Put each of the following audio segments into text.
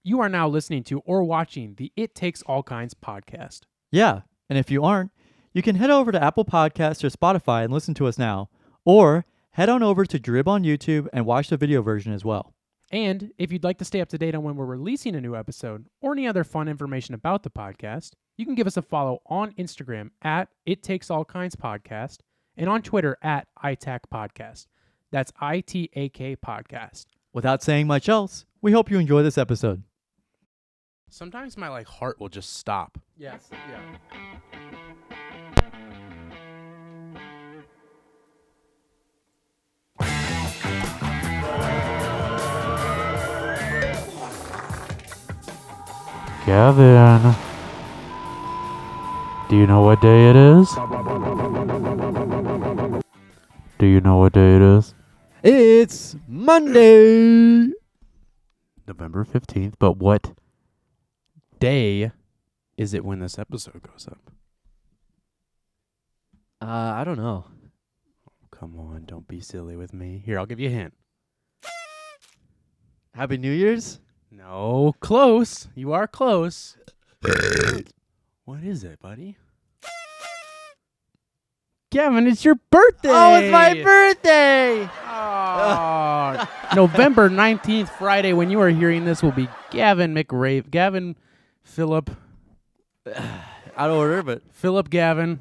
You are now listening to or watching the It Takes All Kinds podcast. Yeah, and if you aren't, you can head over to Apple Podcasts or Spotify and listen to us now, or head on over to Drib on YouTube and watch the video version as well. And if you'd like to stay up to date on when we're releasing a new episode or any other fun information about the podcast, you can give us a follow on Instagram at It Takes All Kinds Podcast and on Twitter at ITAC Podcast. That's ITAK Podcast. Without saying much else, we hope you enjoy this episode. Sometimes my heart will just stop. Yes, yeah. Gavin, do you know what day it is? Do you know what day it is? It's Monday! November 15th, but what day is it when this episode goes up? I don't know. Come on, don't be silly with me. Here, I'll give you a hint. Happy New Year's? No, close. You are close. What is it, buddy? Gavin, it's your birthday. Oh, it's my birthday! Oh. November 19th, Friday, when you are hearing this, will be Gavin Philip. Out of order, but... Philip Gavin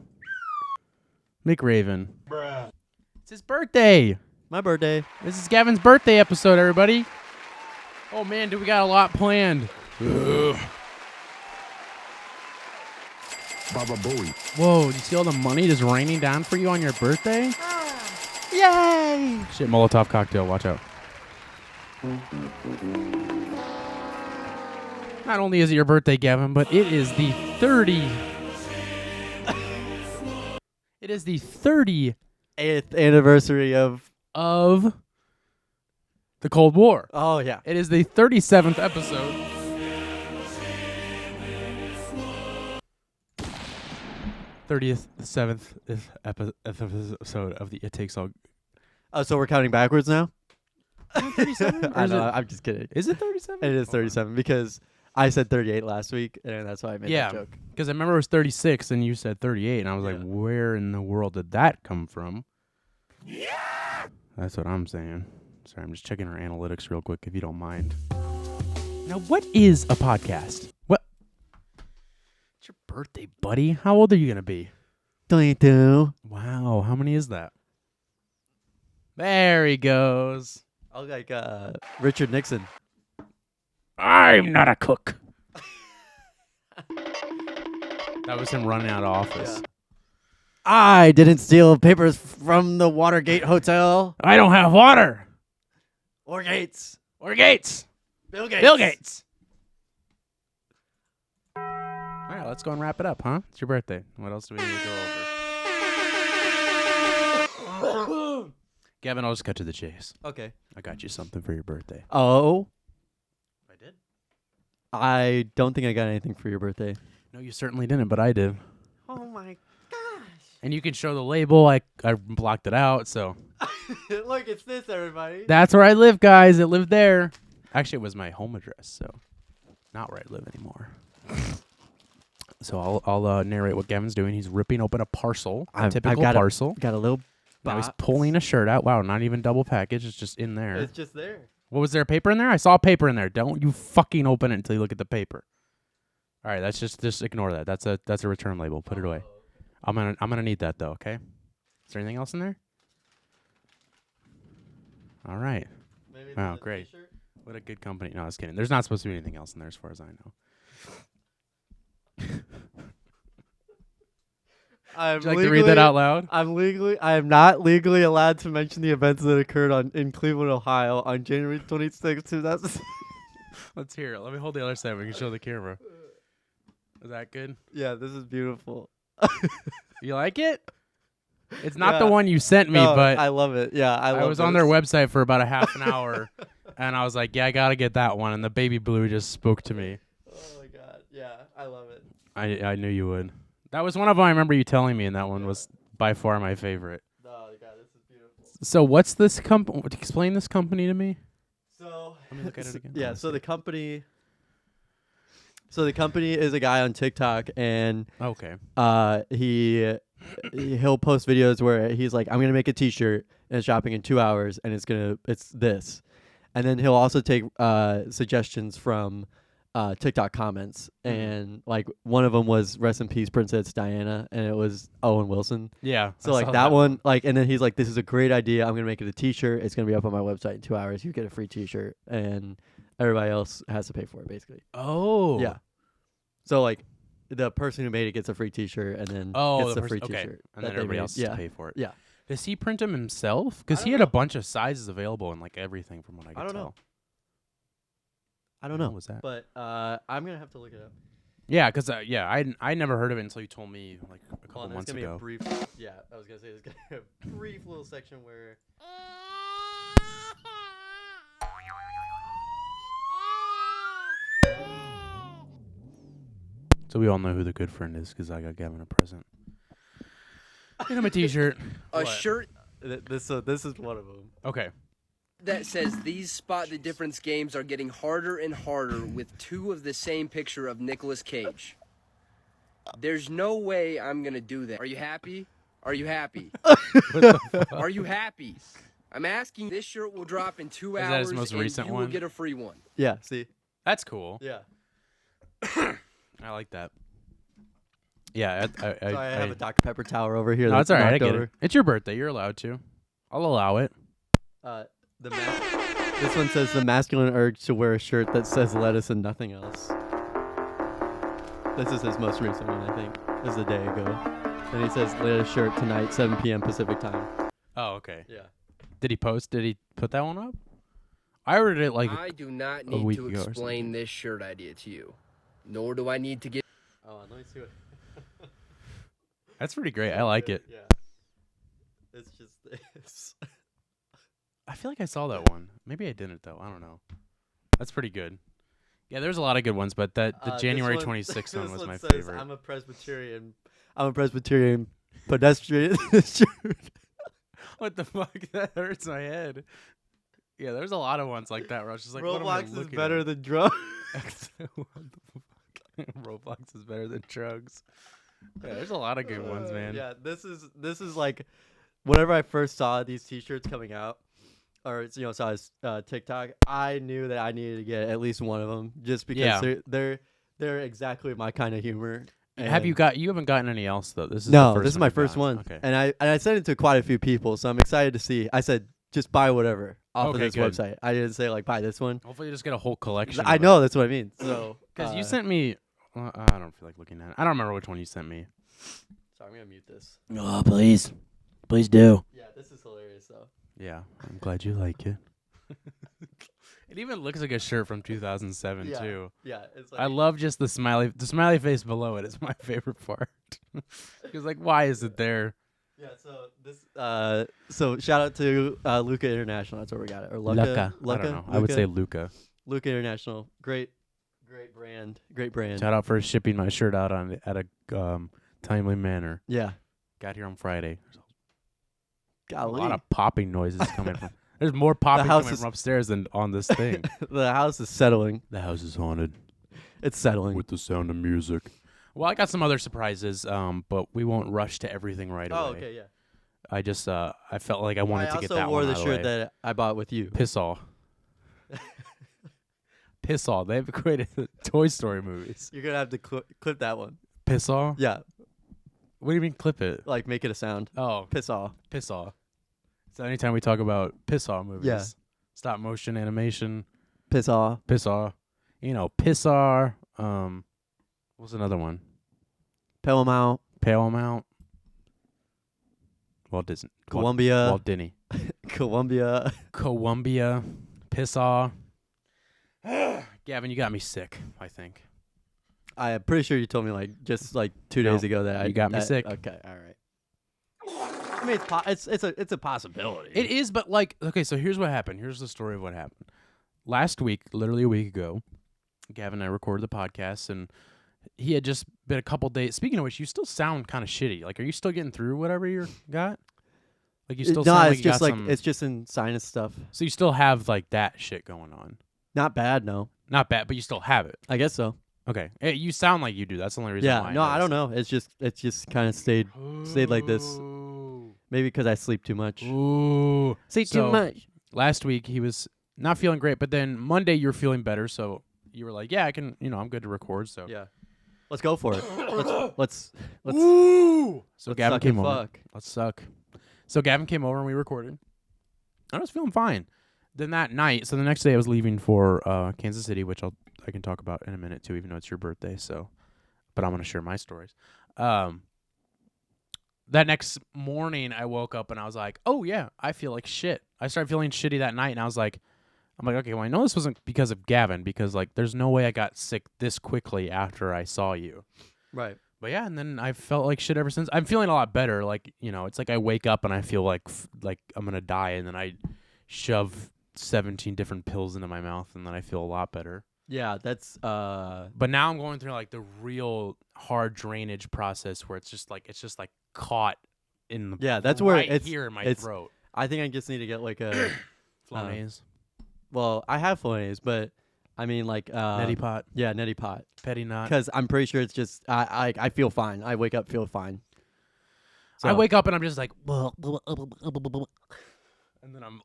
McRaven. Bruh. It's his birthday. My birthday. This is Gavin's birthday episode, everybody. Oh, man, do we got a lot planned. Baba Booey. Whoa, do you see all the money just raining down for you on your birthday? Yay! Shit, Molotov cocktail, watch out. Not only is it your birthday, Gavin, but it is the 30th 8th anniversary of... the Cold War. Oh, yeah. It is the 37th episode. 37th episode of the It Takes All. Oh, so we're counting backwards now? 37? I know, I'm just kidding. Is it 37? It is 37 because I said 38 last week, and that's why I made that joke. Because I remember it was 36 and you said 38, and I was like, Yeah. where in the world did that come from? Yeah! That's what I'm saying. Sorry, I'm just checking our analytics real quick, if you don't mind. Now, what is a podcast? What? It's your birthday, buddy. How old are you going to be? 22. Wow, how many is that? There he goes. I look like Richard Nixon. I'm not a cook. That was him running out of office. Yeah. I didn't steal papers from the Watergate Hotel. I don't have water. Or Gates. Or Gates. Bill Gates. Bill Gates. All right, let's go and wrap it up, huh? It's your birthday. What else do we need to go over? Gavin, I'll just cut to the chase. Okay. I got you something for your birthday. Oh. I did? I don't think I got anything for your birthday. No, you certainly didn't, but I did. Oh, my gosh. And you can show the label. I blocked it out, so. Look, it's this, everybody. That's where I live, guys. It lived there. Actually, it was my home address, so not where I live anymore. So I'll narrate what Gavin's doing. He's ripping open a parcel, typical parcel. Got a little Now box. he's pulling a shirt out. Wow, not even double package. It's just in there. It's just there. What was there? Paper in there? I saw paper in there. Don't you fucking open it until you look at the paper. All right, that's just ignore that. That's a return label. Put it away. I'm gonna need that though. Okay. Is there anything else in there? All right. Maybe Oh, great. What a good company. No, I was kidding. There's not supposed to be anything else in there as far as I know. Would you like to read that out loud? I am not legally allowed to mention the events that occurred in Cleveland, Ohio on January 26, 2000. Let's hear it. Let me hold the other side. We can show the camera. Is that good? Yeah, this is beautiful. You like it? It's not the Yeah. one you sent me, No, but I love it. Yeah, I was on their website for about a half an hour, and I was like, yeah, I got to get that one. And the baby blue just spoke to me. Oh, my God. Yeah, I love it. I knew you would. That was one of them I remember you telling me, and that one was by far my favorite. Oh, God, this is beautiful. So what's this company? Explain this company to me. So, Let me look at it again. yeah, so the company So the company is a guy on TikTok, and Okay. he'll post videos where he's like, I'm gonna make a T-shirt and it's shopping in 2 hours, and it's this, and then he'll also take suggestions from TikTok comments, and like one of them was "Rest in Peace, Princess Diana," and it was Owen Wilson. Yeah. So like that one, like, and then he's like, "This is a great idea. I'm gonna make it a T-shirt. It's gonna be up on my website in 2 hours. You get a free T-shirt, and everybody else has to pay for it, basically." Oh. Yeah. So like, the person who made it gets a free T-shirt, and then gets the free okay. T-shirt. And then everybody else has to pay for it. Yeah. Does he print them himself? Because he had a bunch of sizes available and like everything from what I could tell. I don't know. What was that? But I'm gonna have to look it up. Yeah, because I never heard of it until you told me like a couple months ago. I was gonna say there's gonna be a brief little section where. So we all know who the good friend is because I got Gavin a present. Get him a T-shirt. A shirt This is one of them. Okay. that says these spot the difference games are getting harder and harder with two of the same picture of Nicolas Cage. There's no way I'm gonna do that. Are you happy? Are you happy? Are you happy? I'm asking. This shirt will drop in 2 Is that hours, his most and recent you one? will get a free one. Yeah. See. That's cool. Yeah. I like that. Yeah, I have a Dr. Pepper tower over here. No, it's all right. I get over. it. It's your birthday. You're allowed to. I'll allow it. This one says the masculine urge to wear a shirt that says lettuce and nothing else. This is his most recent one, I think. This is a day ago. And he says lettuce shirt tonight, 7 p.m. Pacific time. Oh, okay. Yeah. Did he put that one up? I ordered it like I do not a week need to ago or explain something. this shirt idea to you, nor do I need to get. Oh, let me see what. That's pretty great. I like it. Yeah. It's just this. I feel like I saw that one. Maybe I didn't though. I don't know. That's pretty good. Yeah, there's a lot of good ones, but the January 26th one was my favorite. I'm a Presbyterian pedestrian. What the fuck? That hurts my head. Yeah, there's a lot of ones like that where I was just like, what am I Roblox is looking better at? than drugs. What the fuck? Roblox is better than drugs. Yeah, there's a lot of good ones, man. Yeah, this is like, whenever I first saw these T-shirts coming out, or saw his TikTok, I knew that I needed to get at least one of them just because they're exactly my kind of humor. Have you haven't gotten any else though? This is this is my first one. Okay. And I sent it to quite a few people, so I'm excited to see. I said just buy whatever off of this website. I didn't say like buy this one. Hopefully, you just get a whole collection. I know that's what I mean. So because you sent me, I don't feel like looking at it. I don't remember which one you sent me. So I'm gonna mute this. Oh, please do. Yeah, this is hilarious though. Yeah, I'm glad you like it. It even looks like a shirt from 2007 too. Yeah, it's like I love just the smiley face below it is my favorite part. Because like, why is it there? Yeah, so this so shout out to Luca International. That's where we got it. Or Luca. I don't know. I would say Luca. Luca International. Great brand. Great brand. Shout out for shipping my shirt out at a timely manner. Yeah. Got here on Friday. Golly. A lot of popping noises coming from. There's more popping coming from upstairs than on this thing. The house is settling. The house is haunted. It's settling with the sound of music. Well, I got some other surprises, but we won't rush to everything right away. Oh, okay, yeah. I just I felt like I wanted to get that one. I also wore the out of shirt the way. that I bought with you. Piss All. Piss All. They've created the Toy Story movies. You're gonna have to clip that one. Piss All? Yeah. What do you mean clip it? Like make it a sound. Oh. Piss All. Piss All. So anytime we talk about Piss All movies, stop motion animation, Piss All. Piss All, Pissar. What's another one? Paramount. Walt Disney. Columbia. Walt Disney. Columbia. Piss All. Gavin, you got me sick, I think. I'm pretty sure you told me just 2 days ago that you got me sick. Okay, all right. I mean, it's a possibility. It is, but okay. So here's what happened. Here's the story of what happened. Last week, literally a week ago, Gavin and I recorded the podcast, and he had just been a couple days. Speaking of which, you still sound kind of shitty. Like, are you still getting through whatever you got? Like, you still sound like it's you just got some, it's just in sinus stuff. So you still have that shit going on. Not bad, no. Not bad, but you still have it. I guess so. Okay. Hey, you sound like you do. That's the only reason why. Yeah, no, I don't know. It's just kind of stayed like this. Ooh. Maybe because I sleep too much. Ooh. Sleep So, too much. Last week he was not feeling great, but then Monday you're feeling better, so you were like, "Yeah, I can. I'm good to record." So Yeah, let's go for it. let's Ooh. So let's Gavin suck came and over. fuck. Let's suck. So Gavin came over and we recorded. I was feeling fine. Then that night, so the next day I was leaving for Kansas City, which I can talk about in a minute too, even though it's your birthday. So, but I'm gonna share my stories. That next morning I woke up and I was like, oh yeah, I feel like shit. I started feeling shitty that night, and I'm like, okay, well I know this wasn't because of Gavin, because like there's no way I got sick this quickly after I saw you. Right. But yeah, and then I felt like shit ever since. I'm feeling a lot better. Like, it's like I wake up and I feel like I'm gonna die, and then I shove 17 different pills into my mouth, and then I feel a lot better. Yeah, that's But now I'm going through like the real hard drainage process where it's just like caught in the that's where right it's here in my throat. I think I just need to get like a Flonase, well, I have Flonase, but I mean like neti pot, Yeah, neti pot. petty knot. Because I'm pretty sure it's just I feel fine. I wake up feel fine. So, I wake up and I'm just like, and then I'm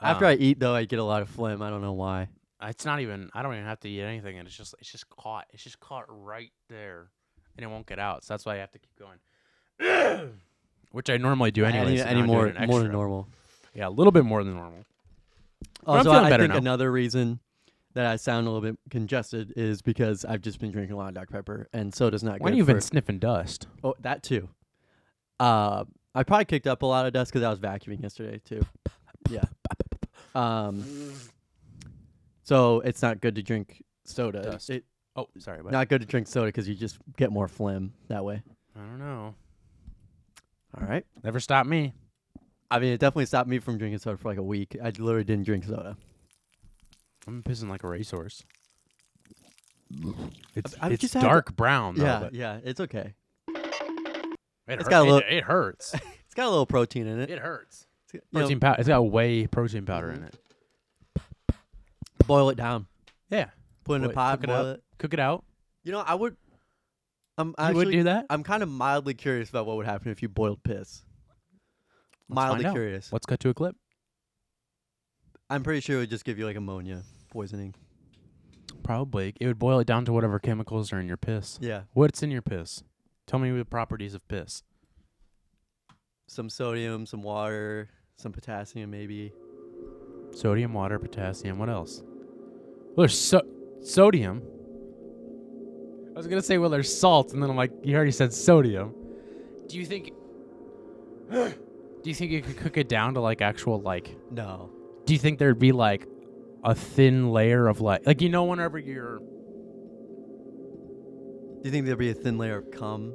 after I eat though, I get a lot of phlegm. I don't know why. It's not even. I don't even have to eat anything, and it's just caught. It's just caught right there, and it won't get out. So that's why I have to keep going. Which I normally do anyway. Any more than normal. Yeah, a little bit more than normal. Also, feeling I better think now. another reason that I sound a little bit congested is because I've just been drinking a lot of Dr. Pepper, and soda's not When good you've for. been sniffing dust. Oh, that too. I probably kicked up a lot of dust because I was vacuuming yesterday too. Yeah. So it's not good to drink soda. Dust. Oh, sorry, but Not good to drink soda because you just get more phlegm that way. I don't know. All right. Never stopped me. I mean, it definitely stopped me from drinking soda for like a week. I literally didn't drink soda. I'm pissing like a racehorse. It's I've it's just had dark brown though. Yeah, but yeah, it's okay. it got a little- it hurts. It's got a little protein in it. It hurts. You know, Protein powder. It's got whey protein powder in it. boil it down. Yeah. Put it in a pot, cook it boil up. it. Cook it out. You know, I would. You Actually, would do that? I'm kind of mildly curious about what would happen if you boiled piss. Mildly find out. curious. Let's cut to a clip. I'm pretty sure it would just give you like ammonia poisoning. Probably. It would boil it down to whatever chemicals are in your piss. Yeah. What's in your piss? Tell me the properties of piss. Some sodium, some water, some potassium maybe. Sodium, water, potassium. What else? Well, there's sodium. I was going to say, well, there's salt, and then I'm like, you already said sodium. Do you think you could cook it down to like actual like... No. Do you think there'd be like a thin layer of like whenever you're... Do you think there'd be a thin layer of cum?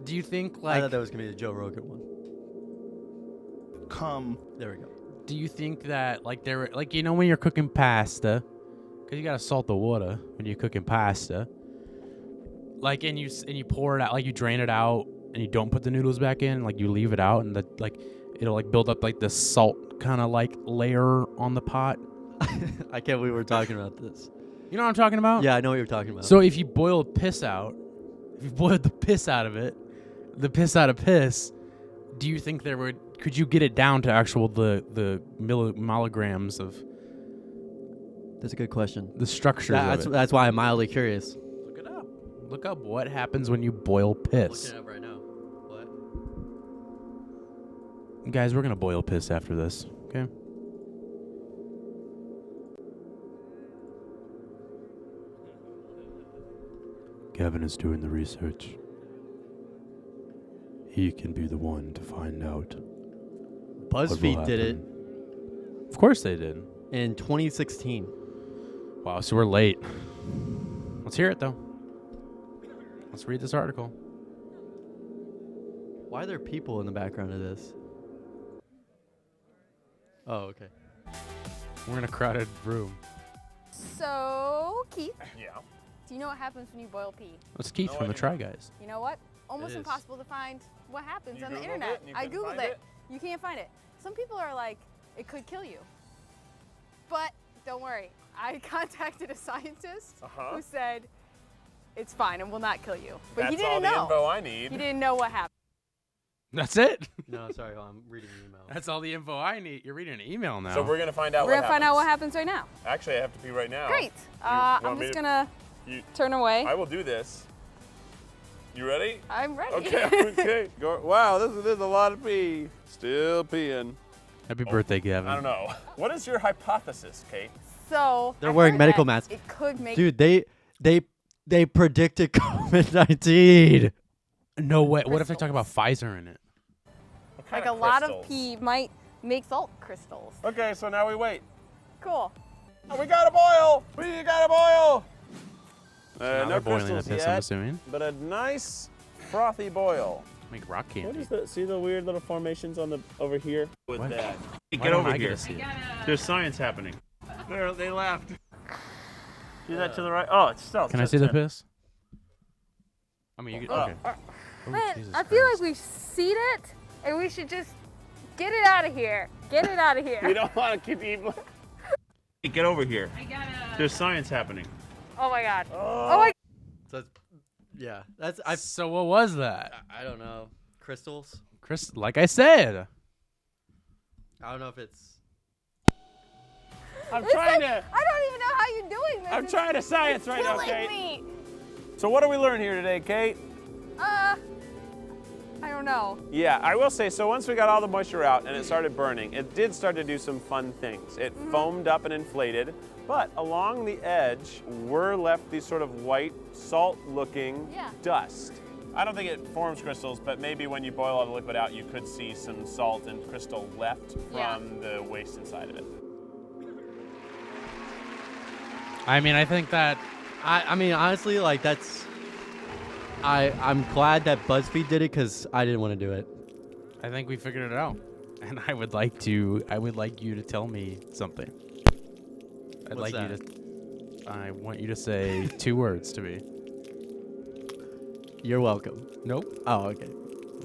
Do you think I like... thought that was gonna be the Joe Rogan one. Cum. There we go. Do you think that like there like when you're cooking pasta, because you gotta salt the water when you're cooking pasta, like and you pour it out, like you drain it out and you don't put the noodles back in, like you leave it out, and the like it'll like build up like the salt kind of like layer on the pot. I can't believe we're talking about this. You know what I'm talking about? Yeah, I know what you're talking about. So if you boiled piss out, if you boiled the piss out of it, the piss out of piss, do you think could you get it down to actual the milligrams of That's a good question. the structures of it? That's why I'm mildly curious. Look it up. Look up what happens when you boil piss. Looking it up right now. What? Guys, we're going to boil piss after this, okay? Gavin is doing the research. He can be the one to find out. BuzzFeed did it Of course they did. in 2016. Wow, so we're late. Let's hear it, though. Let's read this article. Why are there people in the background of this? Oh, okay. We're in a crowded room. So, Keith, Yeah. do you know what happens when you boil pee? It's Keith No from the idea. Try Guys. You know what? Almost is. impossible to find what happens You on the Googled internet. it and you I couldn't googled find it. You can't find it. Some people are like, it could kill you. But don't worry. I contacted a scientist who said it's fine and will not kill you. But he didn't know. That's all the info I need. He didn't know what happened. That's it? No, sorry, I'm reading the email. That's all the info I need. You're reading an email now. So we're going to find out We're going to find out what happens right now. Actually, I have to pee right now. Great. want I'm me just to- going You- to turn away. I will do this. You ready? I'm ready. Okay, okay. Go. Wow, this is a lot of pee. Still peeing. Happy birthday, Gavin. I don't know. What is your hypothesis, Kate? So They're I wearing heard medical that masks. It could make Dude, they predicted COVID-19. No way. What if they talk about Pfizer in it? What kind like a of lot of crystals? pee might make salt crystals. Okay, so now we wait. Cool. Oh, we got a boil. We got a boil. Now No they're boiling the crystals piss, I'm yet, assuming. but a nice frothy boil. Make rock candy. What is the? See the weird little formations on the over here with What? that. Why Get don't over I get here. to see it? There's science happening. They left. See that to the right? Oh, it's still. Can I see the piss? I mean, you get. Okay. Oh, Man, Jesus I feel Christ. like we've seen it, and we should just get it out of here. Get it out of here. We don't want to keep eating. Get over here. There's science happening. Oh my god. Oh my. So that's So what was that? I don't know. Crystals? Chris, like I said. I don't know if it's I'm It's trying like, to. I don't even know how you're doing this. I'm It's trying to science right now, killing Kate. me. So what do we learn here today, Kate? I don't know. Yeah, I will say, so once we got all the moisture out and it started burning, it did start to do some fun things. It foamed up and inflated, but along the edge were left these sort of white, salt-looking Yeah. dust. I don't think it forms crystals, but maybe when you boil all the liquid out, you could see some salt and crystal left from Yeah. the waste inside of it. I mean, I think that. I mean, honestly, like that's. I'm glad that BuzzFeed did it because I didn't want to do it. I think we figured it out, and I would like you to tell me something. I'd What's like you to. I want you to say 2 words to me. You're welcome. Nope. Oh, okay.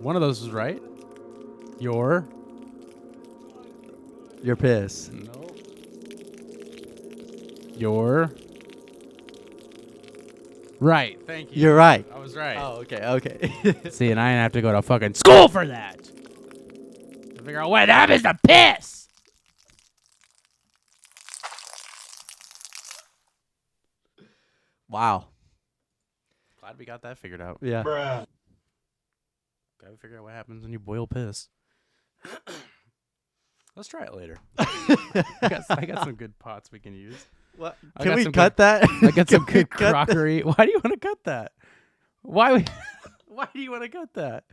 One of those was right. Your. You're pissed. No. Your. Right. Thank you. You're right. I was right. Oh, okay, okay. See, and I didn't have to go to fucking school for that. To figure out what happens to piss. Wow. Glad we got that figured out. Yeah. Gotta figure out what happens when you boil piss. Let's try it later. I got some good pots we can use. What? I Can got we some cut good- that? I got some Can we good cut that? crockery. Why do you want to cut that? Why do you want to cut that?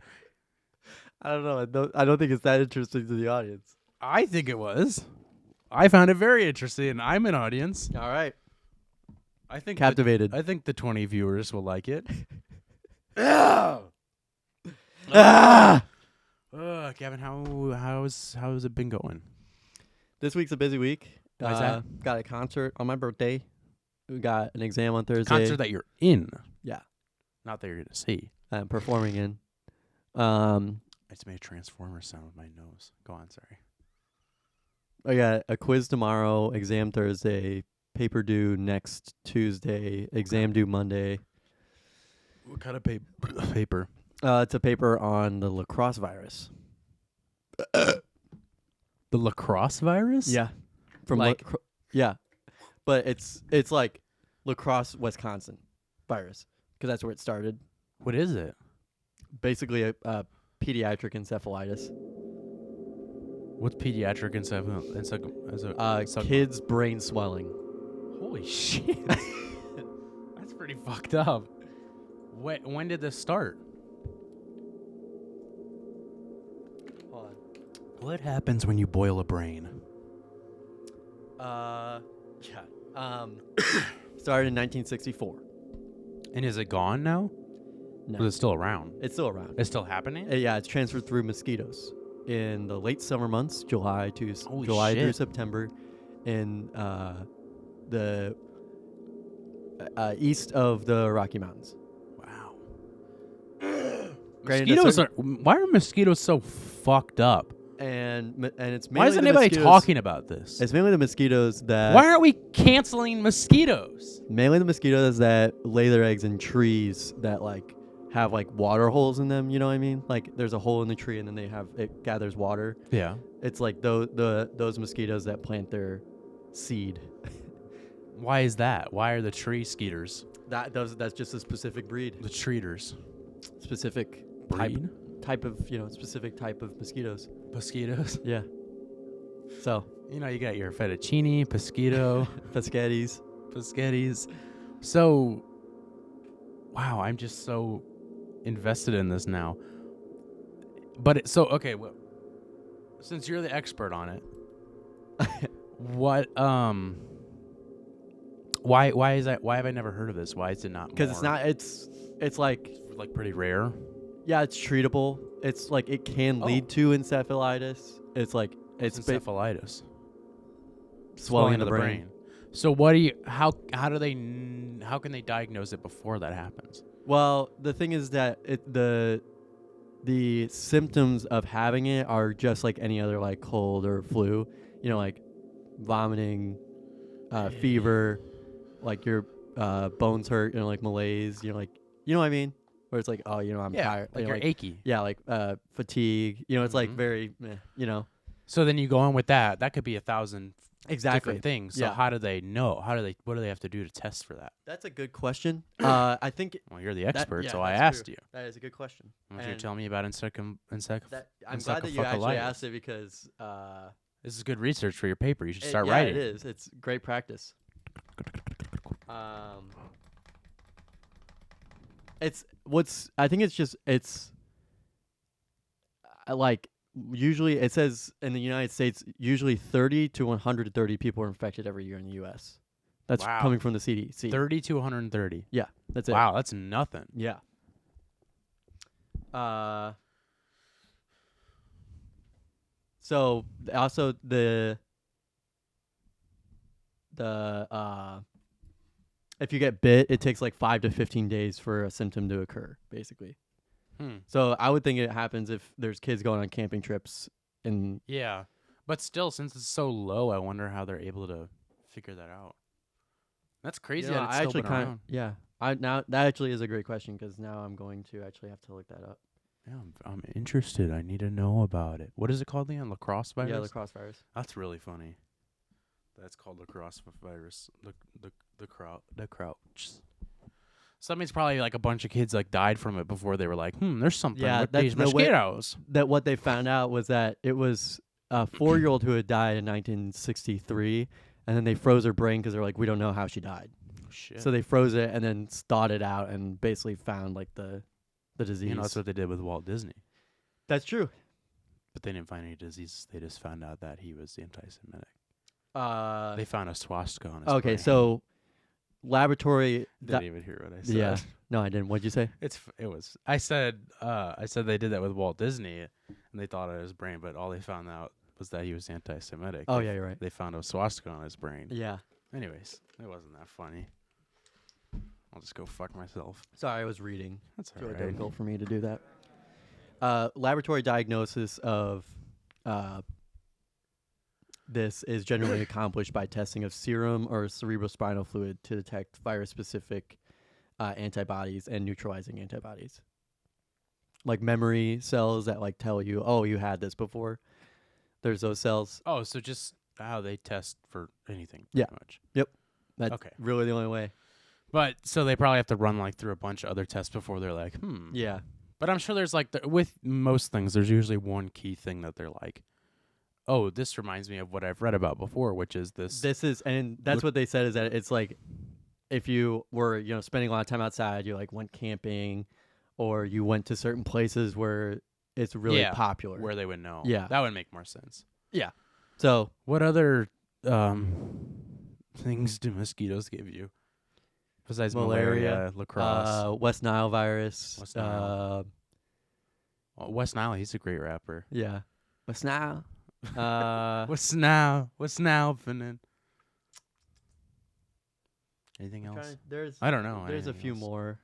I don't know. I don't think it's that interesting to the audience. I think it was. I found it very interesting, and I'm an audience. All right. I think Captivated. I think the 20 viewers will like it. Ah! Gavin, how's it been going? This week's a busy week. Why's that? Got a concert on my birthday. We got an exam on Thursday. Concert that you're in, Yeah. not that you're gonna see. I'm performing in. I just made a transformer sound with my nose. Go on, sorry. I got a quiz tomorrow, exam Thursday, paper due next Tuesday, exam due Monday. What kind of paper? It's a paper on the lacrosse virus. The lacrosse virus? Yeah. From Like- yeah. But it's like lacrosse, Wisconsin virus because that's where it started. What is it? Basically a pediatric encephalitis. What's pediatric encephalitis? Kids' brain swelling. Holy shit. That's pretty fucked up. When did this start? Hold on. What happens when you boil a brain? Yeah. Started in 1964. And is it gone now? No, Or is it still around? it's still around. It's still happening? Yeah, it's transferred through mosquitoes in the late summer months, July through shit. September, in the east of the Rocky Mountains. Wow. Granted, Mosquitoes are. Why are mosquitoes so fucked up? and it's mainly Why isn't the anybody mosquitoes- talking about this? It's mainly the mosquitoes that. Why aren't we canceling mosquitoes? Mainly the mosquitoes that lay their eggs in trees that like have like water holes in them. You know what I mean? Like there's a hole in the tree and then it gathers water. Yeah. It's like those mosquitoes that plant their seed. Why is that? Why are the tree skeeters That's just a specific breed. the treaters? Specific Breed? type of specific type of mosquitoes. Mosquitoes? Yeah. So You got your fettuccine, pesquito, Pescettis. pesquettis. So, wow, I'm just so invested in this now. But okay, well, since you're the expert on it, what why is that? Why have I never heard of this? Why is it not? Because it's not. It's like pretty rare. yeah, it's treatable. It's like it can lead to encephalitis. It's like it's encephalitis, swelling in the brain. So how can they diagnose it before that happens? Well, the thing is that the symptoms of having it are just like any other like cold or flu. Like vomiting, fever, like your bones hurt, like malaise. Like you know what I mean? Where it's like, oh, I'm tired. Like you're achy. Yeah, like fatigue. It's like very, So then you go on with that. That could be 1,000 exactly different things. So Yeah. how do they know? What do they have to do to test for that? That's a good question. I think Well, you're the expert, yeah, so I that's asked true. you. That is a good question. I want you to And tell me about I'm glad that you actually encephalitis. asked it because This is good research for your paper. You should start yeah, writing. it is. It's great practice. I think it's like usually it says in the United States usually 30 to 130 people are infected every year in the U.S. That's Wow. coming from the CDC. 30 to 130. Yeah, that's it. Wow, that's nothing. Yeah. So also if you get bit, it takes like 5 to 15 days for a symptom to occur, basically. So I would think it happens if there's kids going on camping trips and Yeah. But still, since it's so low, I wonder how they're able to figure that out. That's crazy that it's I still actually been kind of around. yeah. Now that actually is a great question because now I'm going to actually have to look that up. Yeah, I'm interested. I need to know about it. What is it called again? Lacrosse virus? Yeah, lacrosse virus. That's really funny. That's called lacrosse virus. The crouch. So that means probably like a bunch of kids like died from it before they were like, there's something Yeah, with that's these the way- mosquitoes. That what they found out was that it was a 4-year-old who had died in 1963, and then they froze her brain because they're like, we don't know how she died. Oh, shit. So they froze it and then thawed it out and basically found like the disease. that's what they did with Walt Disney. That's true. But they didn't find any diseases. They just found out that he was anti-Semitic. Uh, They found a swastika on his okay, brain. so laboratory. Didn't even hear what I said. Yeah, no, I didn't. What'd you say? I said they did that with Walt Disney, and they thought of his brain, but all they found out was that he was anti-Semitic. Oh yeah, you're right. They found a swastika on his brain. Yeah. Anyways, it wasn't that funny. I'll just go fuck myself. Sorry, I was reading. That's It's really alright. difficult for me to do that. Laboratory diagnosis of this is generally accomplished by testing of serum or cerebrospinal fluid to detect virus-specific antibodies and neutralizing antibodies. Like memory cells that like tell you, oh, you had this before. There's those cells. Oh, so just how they test for anything, Yeah. pretty much. That's Okay. really the only way. But so they probably have to run like through a bunch of other tests before they're like, Yeah. But I'm sure there's like with most things, there's usually one key thing that they're like, oh, this reminds me of what I've read about before, which is this. This is, and that's what they said is that it's like if you were, spending a lot of time outside, you like went camping or you went to certain places where it's really popular. where they would know. Yeah. That would make more sense. Yeah. So What other things do mosquitoes give you? Besides malaria, lacrosse. West Nile virus. West Nile. West Nile, he's a great rapper. Yeah. West Nile. What's now happening? Anything else? I don't know. There's a anything few else. more.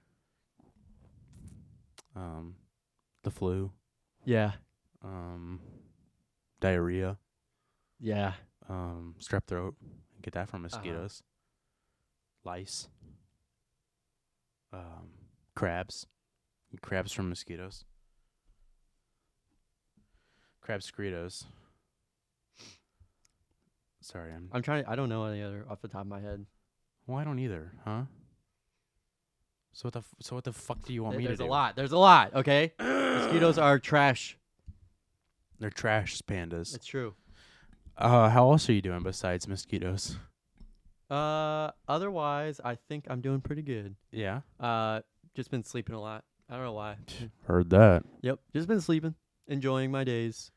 The flu. Yeah. diarrhea, Yeah. strep throat. Get that from mosquitoes. Lice. Crabs. Get crabs from mosquitoes. Crab secretos. Sorry, I'm trying. I don't know any other off the top of my head. Well, I don't either, huh? So what the fuck do you want me to do? There's a lot. There's a lot. Okay. Mosquitoes are trash. They're trash pandas. It's true. How else are you doing besides mosquitoes? Otherwise, I think I'm doing pretty good. Yeah. Just been sleeping a lot. I don't know why. Heard that. Yep. Just been sleeping, enjoying my days.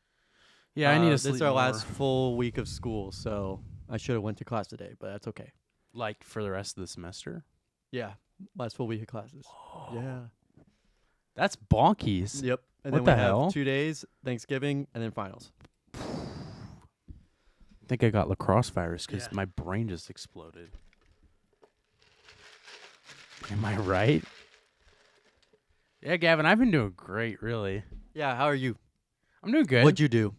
Yeah, I need to This sleep is our more. last full week of school, so I should have went to class today, but that's okay. Like for the rest of the semester. Yeah. Last full week of classes. Yeah. That's bonkies. Yep. And What then the we hell? have 2 days, Thanksgiving, and then finals. I think I got lacrosse virus because Yeah. my brain just exploded. Am I right? Yeah, Gavin, I've been doing great, really. Yeah. How are you? I'm doing good. What'd you do?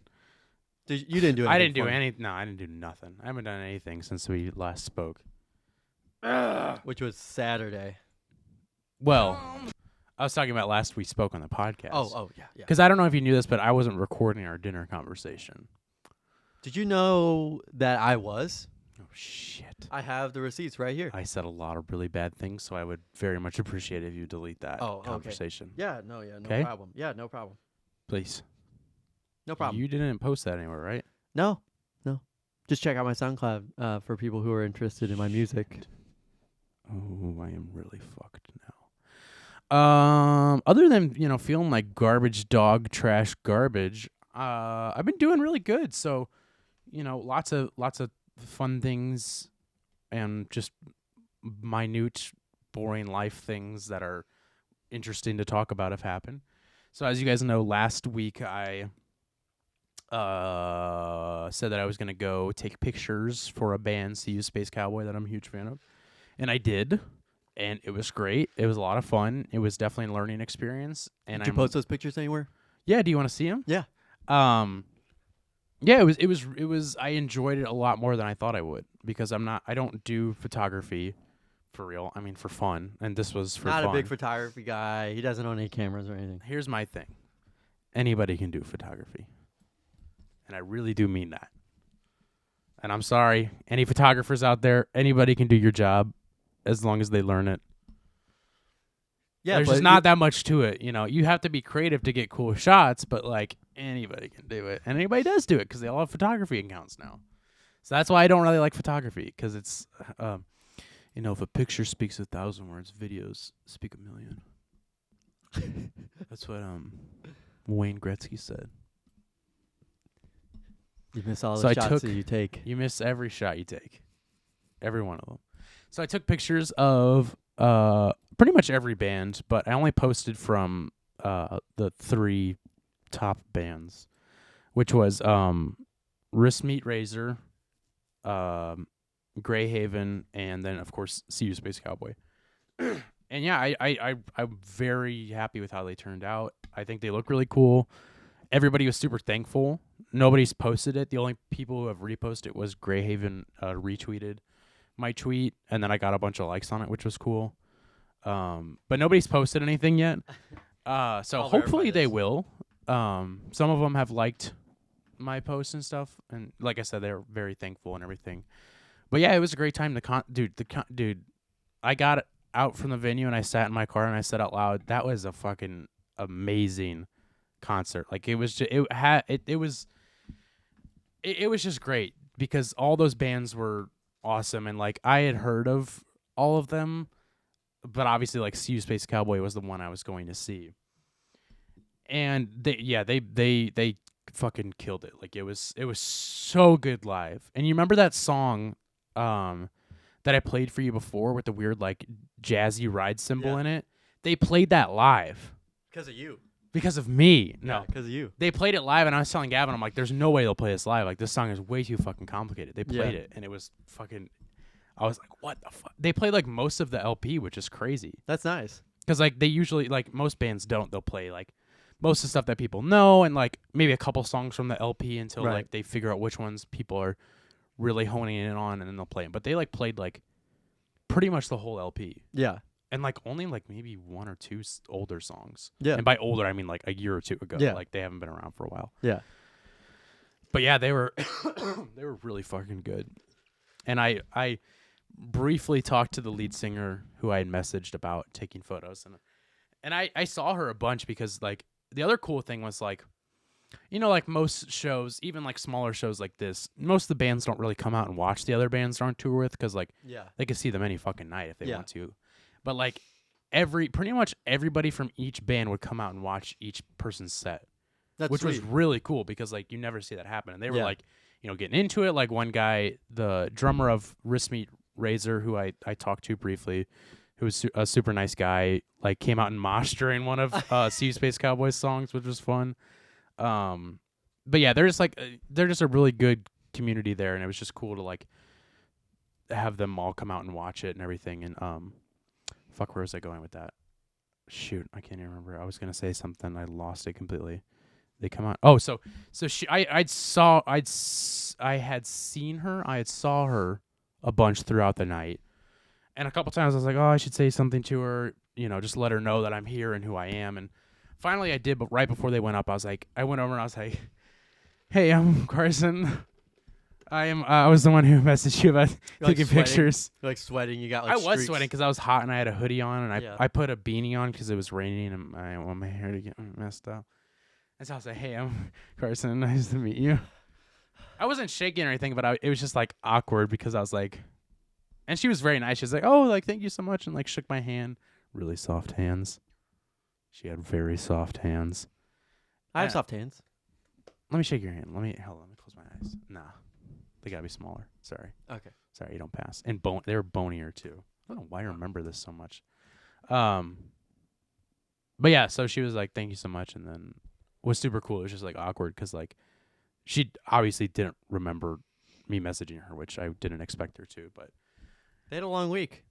You didn't do anything. I didn't do fun, any. No, I didn't do nothing. I haven't done anything since we last spoke. which was Saturday. Well, I was talking about last we spoke on the podcast. Yeah. Because I don't know if you knew this, but I wasn't recording our dinner conversation. Did you know that I was? Oh, shit. I have the receipts right here. I said a lot of really bad things, so I would very much appreciate if you delete that Oh, okay. conversation. Yeah, no Okay. problem. Yeah, no problem. Please. No problem. You didn't post that anywhere, right? No. Just check out my SoundCloud for people who are interested in my music. Oh, I am really fucked now. Other than, feeling like garbage dog, trash garbage, I've been doing really good. So, lots of fun things and just minute, boring life things that are interesting to talk about have happened. So as you guys know, last week I said that I was going to go take pictures for a band, CU Space Cowboy, that I'm a huge fan of. And I did. And it was great. It was a lot of fun. It was definitely a learning experience. And Did you post those pictures anywhere? Yeah, do you want to see them? Yeah. Yeah, it was I enjoyed it a lot more than I thought I would, because I don't do photography for real. I mean, for fun. And this was for fun. Not a big photography guy. He doesn't own any cameras or anything. Here's my thing. Anybody can do photography. And I really do mean that. And I'm sorry, any photographers out there, anybody can do your job as long as they learn it. Yeah, There's but just not that much to it. You have to be creative to get cool shots, but like anybody can do it. And anybody does do it because they all have photography accounts now. So that's why I don't really like photography, because it's, if a picture speaks 1,000 words, videos speak 1,000,000. That's what Wayne Gretzky said. You miss all So the I shots that you take. You miss every shot you take. Every one of them. So I took pictures of pretty much every band, but I only posted from the 3 top bands, which was Wrist Meat Razor, Greyhaven, and then of course CU Space Cowboy. And yeah, I'm very happy with how they turned out. I think they look really cool. Everybody was super thankful. Nobody's posted it. The only people who have reposted it was Greyhaven retweeted my tweet, and then I got a bunch of likes on it, which was cool. But nobody's posted anything yet. So I'll hopefully verify they this. will. Some of them have liked my posts and stuff, and like I said, they're very thankful and everything. But yeah, it was a great time. Dude, I got out from the venue and I sat in my car and I said out loud, that was a fucking amazing concert. Like it was just, it was just great, because all those bands were awesome, and like I had heard of all of them, but obviously like CU Space Cowboy was the one I was going to see. And they fucking killed it. Like it was so good live. And you remember that song that I played for you before with the weird like jazzy ride cymbal in it? They played that live. Because of you. Because of me. No. Because of you. They played it live, and I was telling Gavin, I'm like, there's no way they'll play this live. Like, this song is way too fucking complicated. They played it, and it was fucking... I was like, what the fuck? They played, like, most of the LP, which is crazy. That's nice. Because, like, they usually... Like, most bands don't. They'll play, like, most of the stuff that people know, and like maybe a couple songs from the LP until Right. like they figure out which ones people are really honing in on, and then they'll play them. But they like played like pretty much the whole LP, Yeah. and like only like maybe one or two older songs. Yeah. And by older, I mean like a year or two ago. Yeah. Like they haven't been around for a while. Yeah. But yeah, they were they were really fucking good. And I briefly talked to the lead singer who I had messaged about taking photos, and I saw her a bunch because like the other cool thing was like, you know, like most shows, even like smaller shows like this, most of the bands don't really come out and watch the other bands they're on tour with because like Yeah. they can see them any fucking night if they Yeah. want to. But like pretty much everybody from each band would come out and watch each person's set, That's which was sweet. really cool because like you never see that happen. And they were Yeah. like, you know, getting into it. Like one guy, the drummer of Wristmeat Razor, who I talked to briefly, who was a super nice guy, like came out and moshed during one of Sea Space Cowboys songs, which was fun. But yeah, they're just a really good community there, and it was just cool to like have them all come out and watch it and everything. And fuck, where was I going with that? Shoot, I can't even remember. I was gonna say something, I lost it completely. They come out. Oh, so she, I had seen her. I had saw her a bunch throughout the night, and a couple times I was like, oh, I should say something to her, you know, just let her know that I'm here and who I am. And finally I did, but right before they went up, I went over and I was like, hey, I'm Carson. I was the one who messaged you about You're, like, taking sweating? pictures. You're, like sweating. You got like I was streaks. sweating because I was hot and I had a hoodie on, and Yeah. I put a beanie on because it was raining and I didn't want my hair to get messed up. And so I was like, hey, I'm Carson. Nice to meet you. I wasn't shaking or anything, but it was just like awkward because I was like, and she was very nice. She was like, oh, like, thank you so much. And like shook my hand. Really soft hands. She had very soft hands. I have Yeah. soft hands. Let me shake your hand. Let me close my eyes. Nah. They gotta be smaller. Sorry. Okay. Sorry, you don't pass. And they were bonier too. I don't know why I remember this so much. But yeah, so she was like, thank you so much, and then it was super cool. It was just like awkward because like she obviously didn't remember me messaging her, which I didn't expect her to, but They had a long week.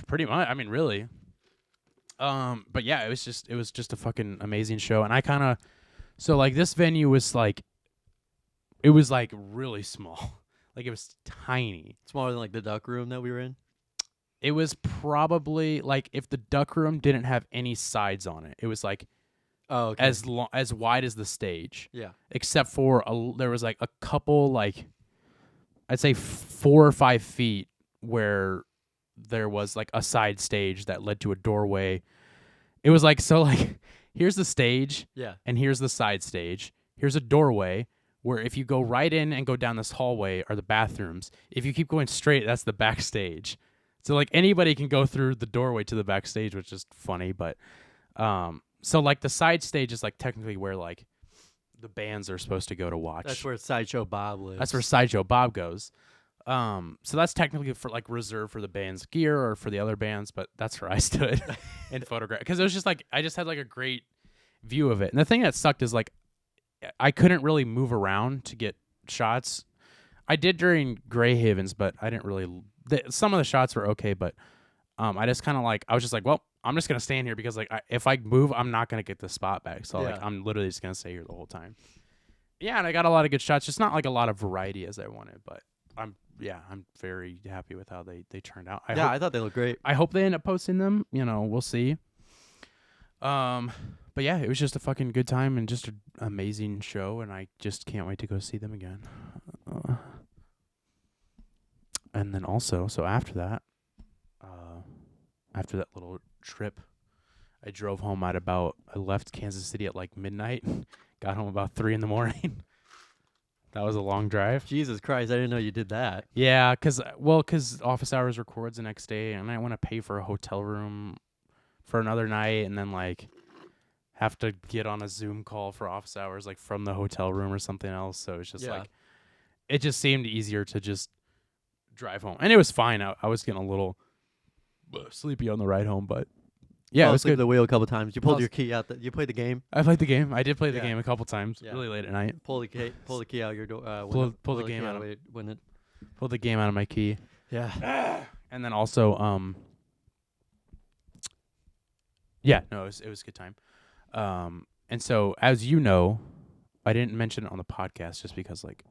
pretty much. I mean, really. But yeah, it was just a fucking amazing show, and I kind of, so like this venue was like, it was like really small, like it was tiny. Smaller than like the duck room that we were in. It was probably like if the duck room didn't have any sides on it, it was like Oh, okay. as wide as the stage, yeah. except for there was like a couple, like I'd say 4 or 5 feet where there was like a side stage that led to a doorway. It was like, so like here's the stage Yeah. and here's the side stage. Here's a doorway where if you go right in and go down this hallway are the bathrooms. If you keep going straight, that's the backstage. So like anybody can go through the doorway to the backstage, which is funny, but so like the side stage is like technically where like the bands are supposed to go to watch. That's where Sideshow Bob lives. That's where Sideshow Bob goes. So that's technically for like reserved for the band's gear or for the other bands, but that's where I stood and photographed because it was just like I just had like a great view of it. And the thing that sucked is like I couldn't really move around to get shots. I did during Grey Havens, but I didn't really. Some of the shots were okay, but I just kind of like I was just like, well, I'm just gonna stand here because like if I move, I'm not gonna get the spot back. So like Yeah. I'm literally just gonna stay here the whole time. Yeah, and I got a lot of good shots. Just not like a lot of variety as I wanted, but I'm very happy with how they turned out. I thought they looked great. I hope they end up posting them. You know, we'll see. But yeah, it was just a fucking good time and just an amazing show, and I just can't wait to go see them again. And then also, so after that little trip, I drove home I left Kansas City at like midnight, got home about 3 a.m. That was a long drive. Jesus Christ, I didn't know you did that. Yeah, because office hours records the next day, and I want to pay for a hotel room for another night, and then like have to get on a Zoom call for office hours like from the hotel room or something else. So it's just Yeah. like it just seemed easier to just drive home, and it was fine. I was getting a little sleepy on the ride home, but yeah, Fell it was asleep at good. the wheel a couple times. You pulled Falls- your key out. You played the game. I played the game. I did play the Yeah. game a couple times, Yeah. really late at night. Pull the key out your door. Pull the game out of- when it. Pulled the game out of my key. Yeah. And then also, yeah, no, it was a good time. And so, as you know, I didn't mention it on the podcast just because, like,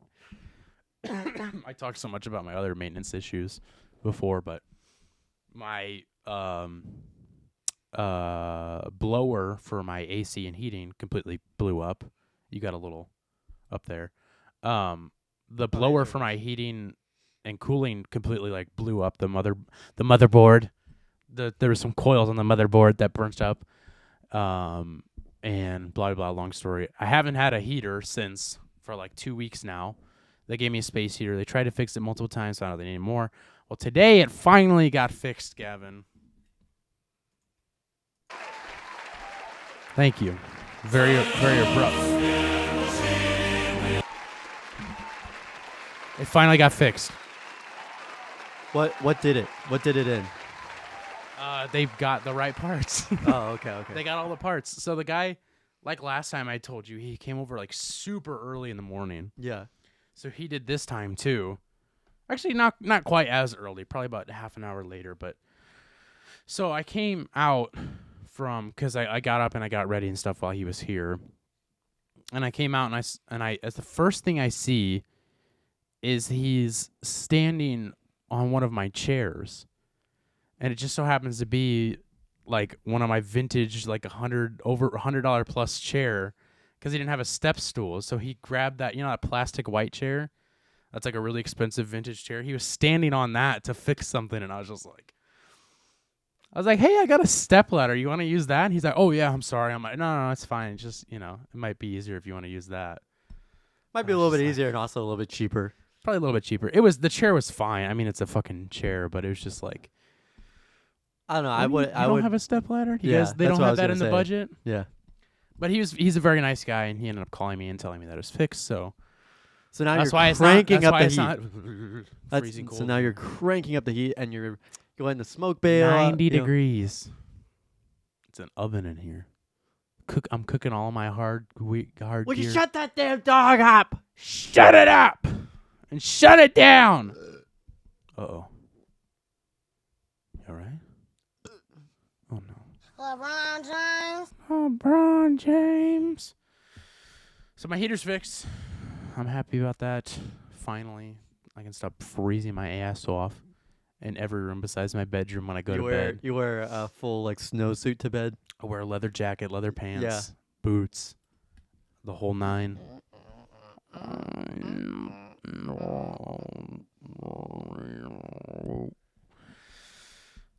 I talked so much about my other maintenance issues before, but my blower for my AC and heating completely blew up. You got a little up there. The blower for my heating and cooling completely like blew up. The motherboard. There were some coils on the motherboard that burnt up. And blah blah. Long story. I haven't had a heater for like 2 weeks now. They gave me a space heater. They tried to fix it multiple times. Found out they needed more. Well, today it finally got fixed, Gavin. Thank you. Very abrupt. It finally got fixed. What did it? What did it in? They've got the right parts. Oh, okay. They got all the parts. So the guy, like last time I told you, he came over like super early in the morning. Yeah. So he did this time too. Actually, not quite as early. Probably about half an hour later. But so I came out because I got up and I got ready and stuff while he was here. And I came out and I as the first thing I see is he's standing on one of my chairs. And it just so happens to be like one of my vintage, like over $100 plus chair, because he didn't have a step stool. So he grabbed that, that plastic white chair. That's like a really expensive vintage chair. He was standing on that to fix something, and I was like, hey, I got a step ladder. You want to use that? And he's like, oh yeah, I'm sorry. I'm like, no, it's fine. It's just, it might be easier if you want to use that. Might be a little bit easier and also a little bit cheaper. Probably a little bit cheaper. The chair was fine. I mean, it's a fucking chair, but it was just like, I don't know. I would have a step ladder. They don't have that in the budget. Yeah. But he's a very nice guy, and he ended up calling me and telling me that it was fixed. So now that's you're why cranking up the heat. Not freezing cold. So now you're cranking up the heat, and you're going to smoke bail. 90 degrees. It's an oven in here. I'm cooking all my hard Will gear. you shut that damn dog up? Shut it up and shut it down. Uh-oh. You all right? Oh, no. LeBron James. So my heater's fixed. I'm happy about that. Finally, I can stop freezing my ass off in every room besides my bedroom when I go to bed. You wear a full snowsuit to bed? I wear a leather jacket, leather pants, Yeah. boots, the whole nine.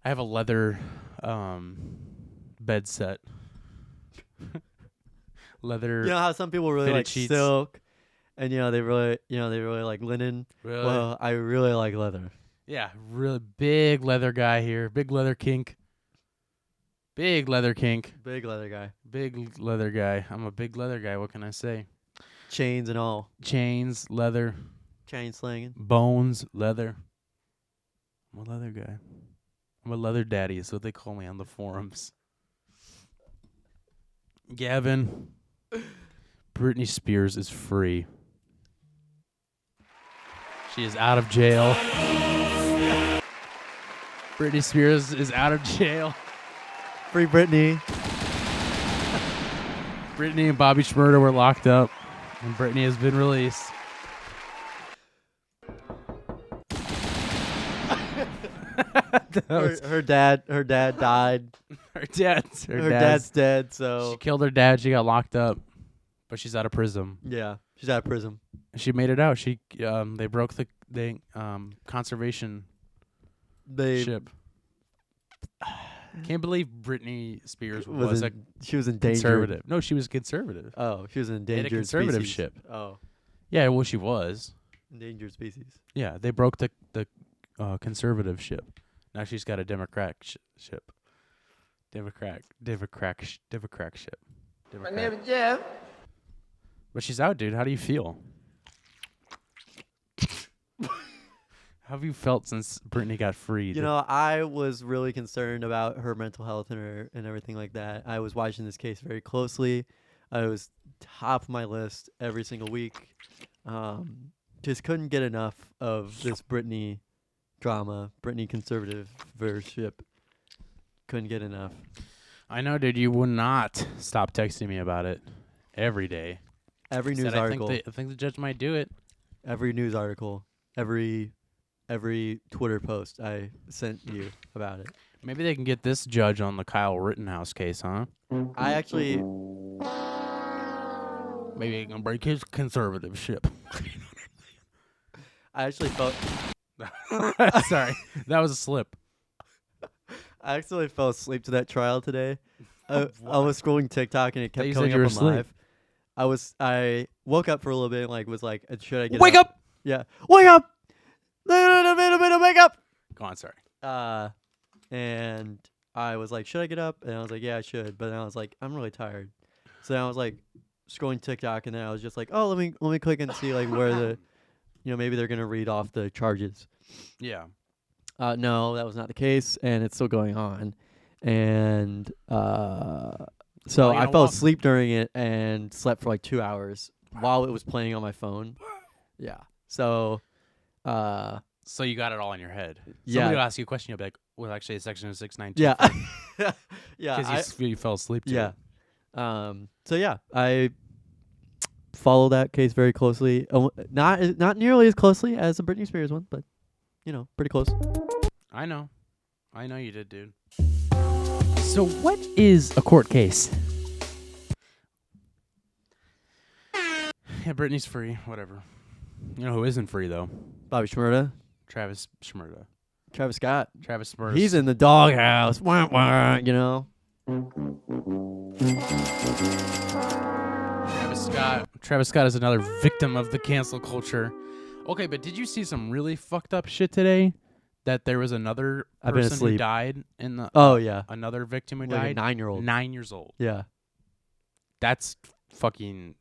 I have a leather bed set. Leather. You know how some people really fitted like sheets. silk, and they really like linen. Really? Well, I really like leather. Yeah, really big leather guy here. Big leather kink. Big leather kink. Big leather guy. Big leather guy. I'm a big leather guy. What can I say? Chains and all. Chains, leather, Chain slanging. bones, leather. I'm a leather guy. I'm a leather daddy is what they call me on the forums. Gavin, Britney Spears is free. She is out of jail. Britney Spears is out of jail. Free Britney. Britney and Bobby Shmurda were locked up, and Britney has been released. Her dad died. Her dad's dead, so she killed her dad. She got locked up, but she's out of prison. yeah, she's out of prison. She made it out. They broke the conservation ship. Can't believe Britney Spears was a she was endangered. conservative. No, she was conservative. Oh, she was an They had a endangered conservative species. ship. Oh, Yeah, well, she was. endangered species. Yeah, they broke the conservative ship. Now she's got a Democrat ship. Democrat ship. My name is Jeff. But she's out, dude. How do you feel? How have you felt since Britney got freed? I was really concerned about her mental health and everything like that. I was watching this case very closely. I was top of my list every single week. Just couldn't get enough of this Britney drama, Britney conservative vership. Couldn't get enough. I know, dude. You would not stop texting me about it every day. Every Said news article. I think the judge might do it. Every news article. Every Twitter post I sent you about it. Maybe they can get this judge on the Kyle Rittenhouse case, huh? I actually. Maybe they can break his conservativeship. I actually felt. Sorry, that was a slip. I actually fell asleep to that trial today. I was scrolling TikTok and it kept You coming said you up were on asleep. live. I woke up for a little bit and was like, should I get Wake up? up! Yeah. Wake up! Wake up! Go on, sorry. And I was like, should I get up? And I was like, yeah, I should. But then I was like, I'm really tired. So then I was like scrolling TikTok and then I was just like, oh, let me click and see like where the, maybe they're gonna read off the charges. Yeah. No, that was not the case, and it's still going on. And so I fell asleep during it and slept for like 2 hours while it was playing on my phone. Yeah. So. So you got it all in your head. Yeah. Somebody will ask you a question, you'll be like, well, actually, it's section 692. Yeah. Yeah. Because you fell asleep to Yeah. it. So yeah, I follow that case very closely. Not nearly as closely as the Britney Spears one, but pretty close. I know you did, dude. So what is a court case? Yeah, Britney's free, whatever. You know who isn't free, though? Bobby Shmurda, Travis Shmurda. Travis Scott. Travis Shmurda. He's in the doghouse. Wah, wah, Travis Scott is another victim of the cancel culture. Okay, but did you see some really fucked up shit today? That there was another I've been person who asleep. died in the Oh yeah, another victim who like died. a 9-year-old. 9 years old. Yeah. That's fucking.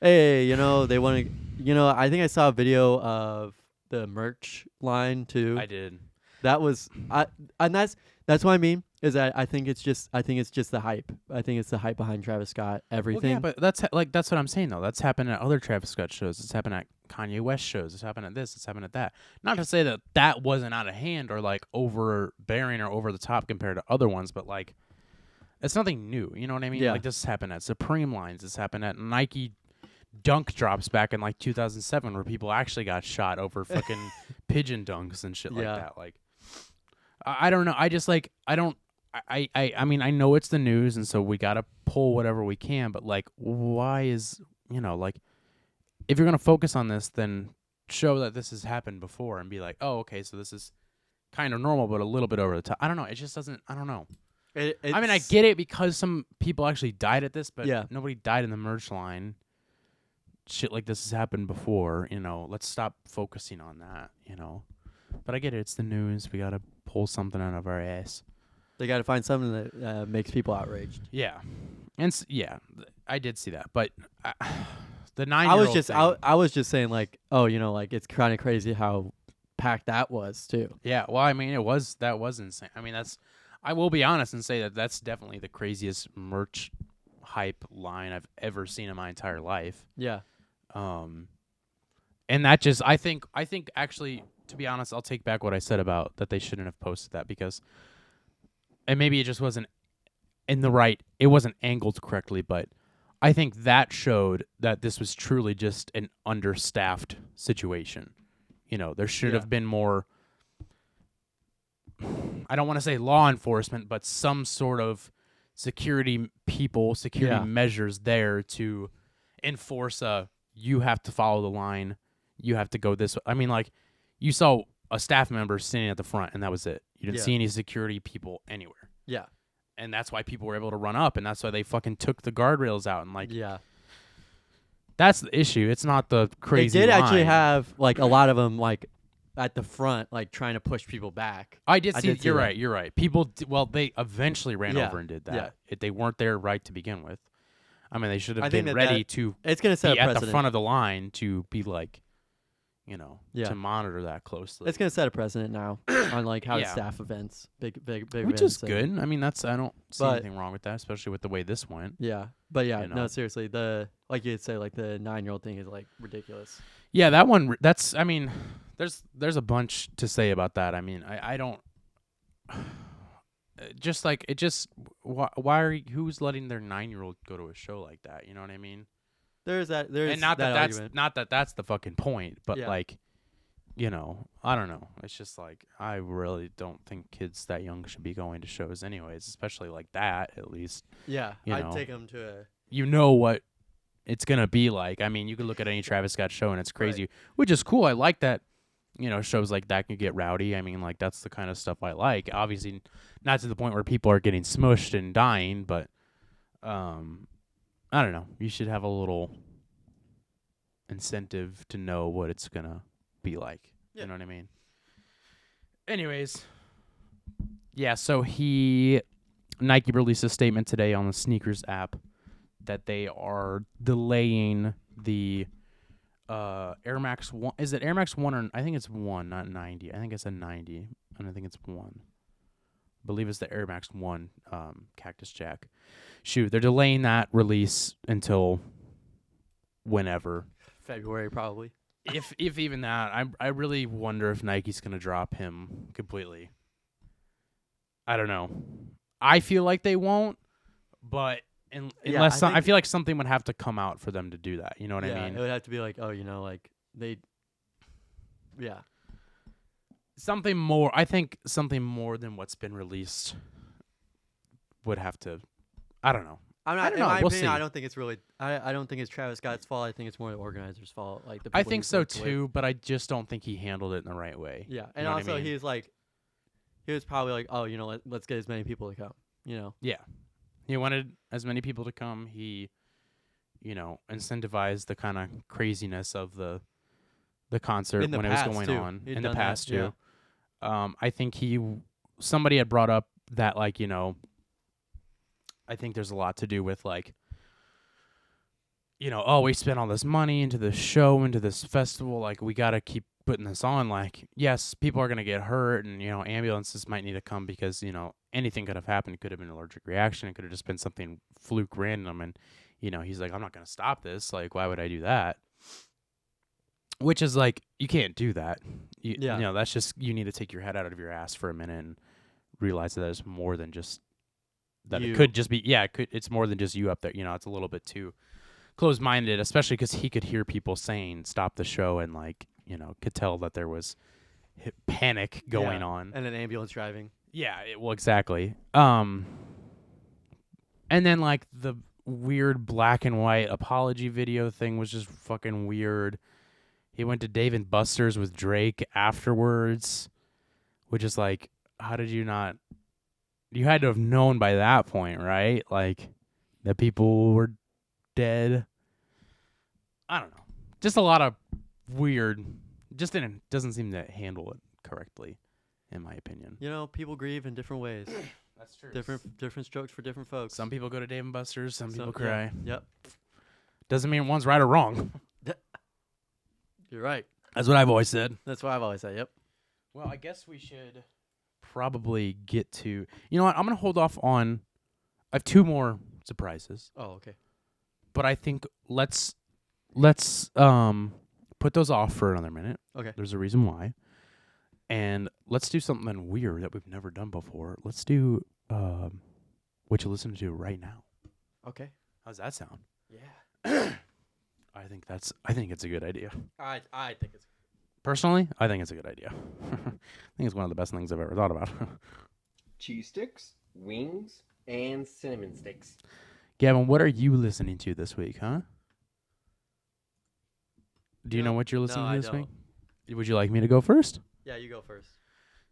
Hey, they want to. I think I saw a video of the merch line too. I did. That was and that's what I mean is that I think it's just the hype. I think it's the hype behind Travis Scott. Everything. Well, yeah, but that's what I'm saying though. That's happened at other Travis Scott shows. It's happened at Kanye West shows. It's happened at this. It's happened at that. Not to say that wasn't out of hand or like overbearing or over the top compared to other ones, but like it's nothing new. You know what I mean? Yeah. Like this has happened at Supreme lines. This happened at Nike dunk drops back in like 2007 where people actually got shot over fucking pigeon dunks and shit like that. Like I don't know. I just like I don't. I mean, I know it's the news, and so we gotta pull whatever we can. But like, why is like, if you're gonna focus on this, then show that this has happened before, and be like, oh, okay, so this is kind of normal, but a little bit over the top. I don't know. It just doesn't. I don't know. I mean, I get it because some people actually died at this, but nobody died in the merch line. Shit like this has happened before. Let's stop focusing on that. But I get it. It's the news. We gotta pull something out of our ass. They got to find something that makes people outraged. Yeah, and I did see that, but the 9-year-old. I was just saying like, oh, like it's kind of crazy how packed that was too. Yeah, well, I mean, that was insane. I mean, I will be honest and say that's definitely the craziest merch hype line I've ever seen in my entire life. Yeah. And that just I think actually, to be honest, I'll take back what I said about that they shouldn't have posted that because. And maybe it just wasn't it wasn't angled correctly, but I think that showed that this was truly just an understaffed situation. There should have been more, I don't want to say law enforcement, but some sort of security measures there to enforce you have to follow the line, you have to go this way. I mean, like, you saw a staff member standing at the front, and that was it. You didn't see any security people anywhere. Yeah. And that's why people were able to run up, and that's why they fucking took the guardrails out. And, like, that's the issue. It's not the crazy They did line. actually have, like, a lot of them, like, at the front, like, trying to push people back. I did see You're right. You're right. People, they eventually ran over and did that. Yeah. They weren't there right to begin with. I mean, they should have I been think ready to it's gonna set be a at precedent. the front of the line to be like, to monitor that closely. It's gonna set a precedent now on like how to staff events, big which events. is good. I mean, I don't see But- anything wrong with that, especially with the way this went. Yeah, but know. seriously, like you'd say, like the 9-year-old thing is like ridiculous. Yeah, that one. I mean, there's a bunch to say about that. I mean, I don't. just like it just why are who's letting their 9-year-old go to a show like that? You know what I mean? There's And that argument. not that that's the fucking point, but Yeah. like, you know, I don't know. It's just like I really don't think kids that young should be going to shows anyways, especially like that. At least Yeah, you I'd know. take them to a. you know what it's gonna be like. I mean, you could look at any Travis Scott show and it's crazy, which is cool. I like that. You know, shows like that can get rowdy. I mean, like that's the kind of stuff I like. Obviously, not to the point where people are getting smushed and dying, but I don't know. You should have a little incentive to know what it's gonna be like. Yeah. You know what I mean? Anyways, yeah. So Nike released a statement today on the sneakers app that they are delaying the Air Max 1. Is it Air Max 1 or I think it's 1, not 90. I think it's a 90, and I think it's 1. I believe it's the Air Max 1 Cactus Jack shoe. They're delaying that release until whenever. February probably. If even that. I really wonder if Nike's going to drop him completely. I don't know. I feel like they won't, but unless I feel like something would have to come out for them to do that. You know what I mean? It would have to be like, oh, you know, like they. Yeah. Something more. I think something more than what's been released would have to. I don't know. I don't in know. my We'll opinion, see. I don't think it's really. I don't think it's Travis Scott's fault. I think it's more the organizer's fault. Like the. I people think he's so worked with. too, but I just don't think he handled it in the right way. Yeah, You and know what I also mean? he was probably like, oh, you know, let's get as many people to come. You know. Yeah, he wanted as many people to come. He, incentivized the kind of craziness of the concert In the when it was past, going too. on He'd in the done that, past yeah. too. I think somebody had brought up that I think there's a lot to do with like, oh, we spent all this money into this show, into this festival, like we got to keep putting this on. Like, yes, people are going to get hurt and, ambulances might need to come because, anything could have happened. It could have been an allergic reaction. It could have just been something fluke random. And, he's like, I'm not going to stop this. Like, why would I do that? Which is like, you can't do that. That's just, you need to take your head out of your ass for a minute and realize that it's more than just, that You. it could just be, it's more than just you up there. It's a little bit too closed-minded, especially because he could hear people saying stop the show and like could tell that there was panic going on and an ambulance driving. well, exactly. And then like the weird black and white apology video thing was just fucking weird. He went to Dave & Buster's with Drake afterwards, which is like, how did you not? You had to have known by that point, right? Like that people were dead. I don't know. Just a lot of weird. Just doesn't seem to handle it correctly, in my opinion. People grieve in different ways. That's true. Different strokes for different folks. Some people go to Dave & Buster's. Some people yeah, cry. Yep. Doesn't mean one's right or wrong. You're right. That's what I've always said. That's what I've always said. Yep. Well, I guess we should probably get to. You know what? I'm gonna hold off on. I have 2 more surprises, Oh, okay. but I think let's put those off for another minute. Okay. There's a reason why, and let's do something weird that we've never done before. Let's do what you listen to right now. Okay. How's that sound? Yeah. I think it's a good idea. I think it's. Personally, I think it's a good idea. I think it's one of the best things I've ever thought about. Cheese sticks, wings, and cinnamon sticks. Gavin, what are you listening to this week, huh? Do you know what you're listening to this week? Would you like me to go first? Yeah, you go first.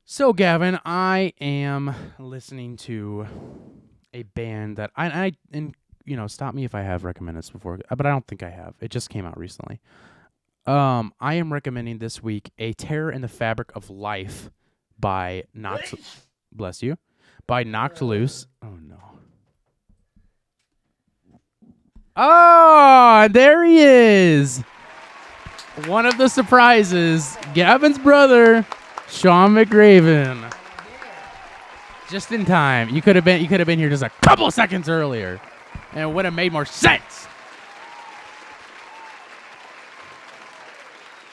So, Gavin, I am listening to a band that stop me if I have recommended this before, but I don't think I have. It just came out recently. I am recommending this week A Terror in the Fabric of Life by bless you, by Knocked Loose. Oh no. Oh, there he is. One of the surprises, Gavin's brother, Sean McRaven. Just in time. You could have been here just a couple seconds earlier, and it would have made more sense.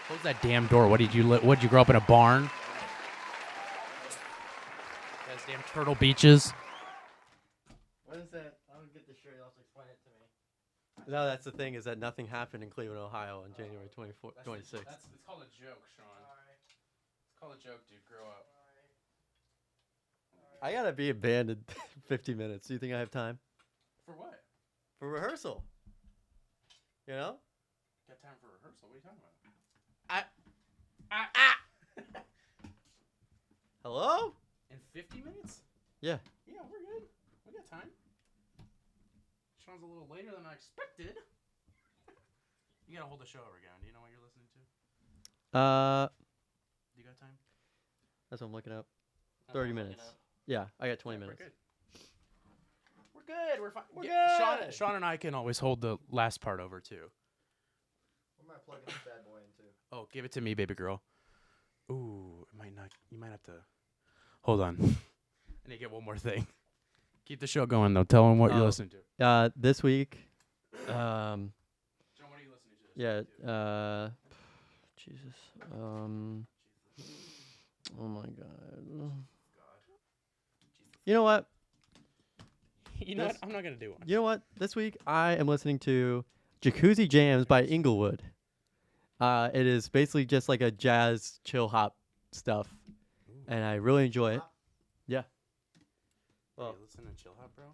Close that damn door. What did you grow up in a barn? Damn Turtle Beaches. What is that? I don't get the shirt. You'll have to explain it to me. No, that's the thing is that nothing happened in Cleveland, Ohio on January 26th. It's called a joke, Sean. It's called a joke, dude. Grow up. I gotta be in band in 50 minutes. Do you think I have time? For what? For rehearsal. You know? Got time for rehearsal? What are you talking about? Hello? In 50 minutes? Yeah. Yeah, we're good. We got time. Sean's a little later than I expected. You gotta hold the show over again. Do you know what you're listening to? You got time? That's what I'm looking up. That's 30 what I'm looking minutes. up. Yeah, I got 20 Yeah, minutes. We're good. We're fine. We're Sean, good. Sean and I can always hold the last part over too. What am I plugging this bad boy into? Oh, give it to me, baby girl. Ooh, it might not. You might have to. Hold on. I need to get one more thing. Keep the show going though. Tell them what you're listening to. This week, John, what are you listening to? yeah, Jesus. Oh my God. You know what? You know what? I'm not gonna do one. You know what? This week I am listening to Jacuzzi Jams by Inglewood. It is basically just like a jazz chill hop stuff, and I really enjoy it. Yeah. Well, listen to chill hop, bro.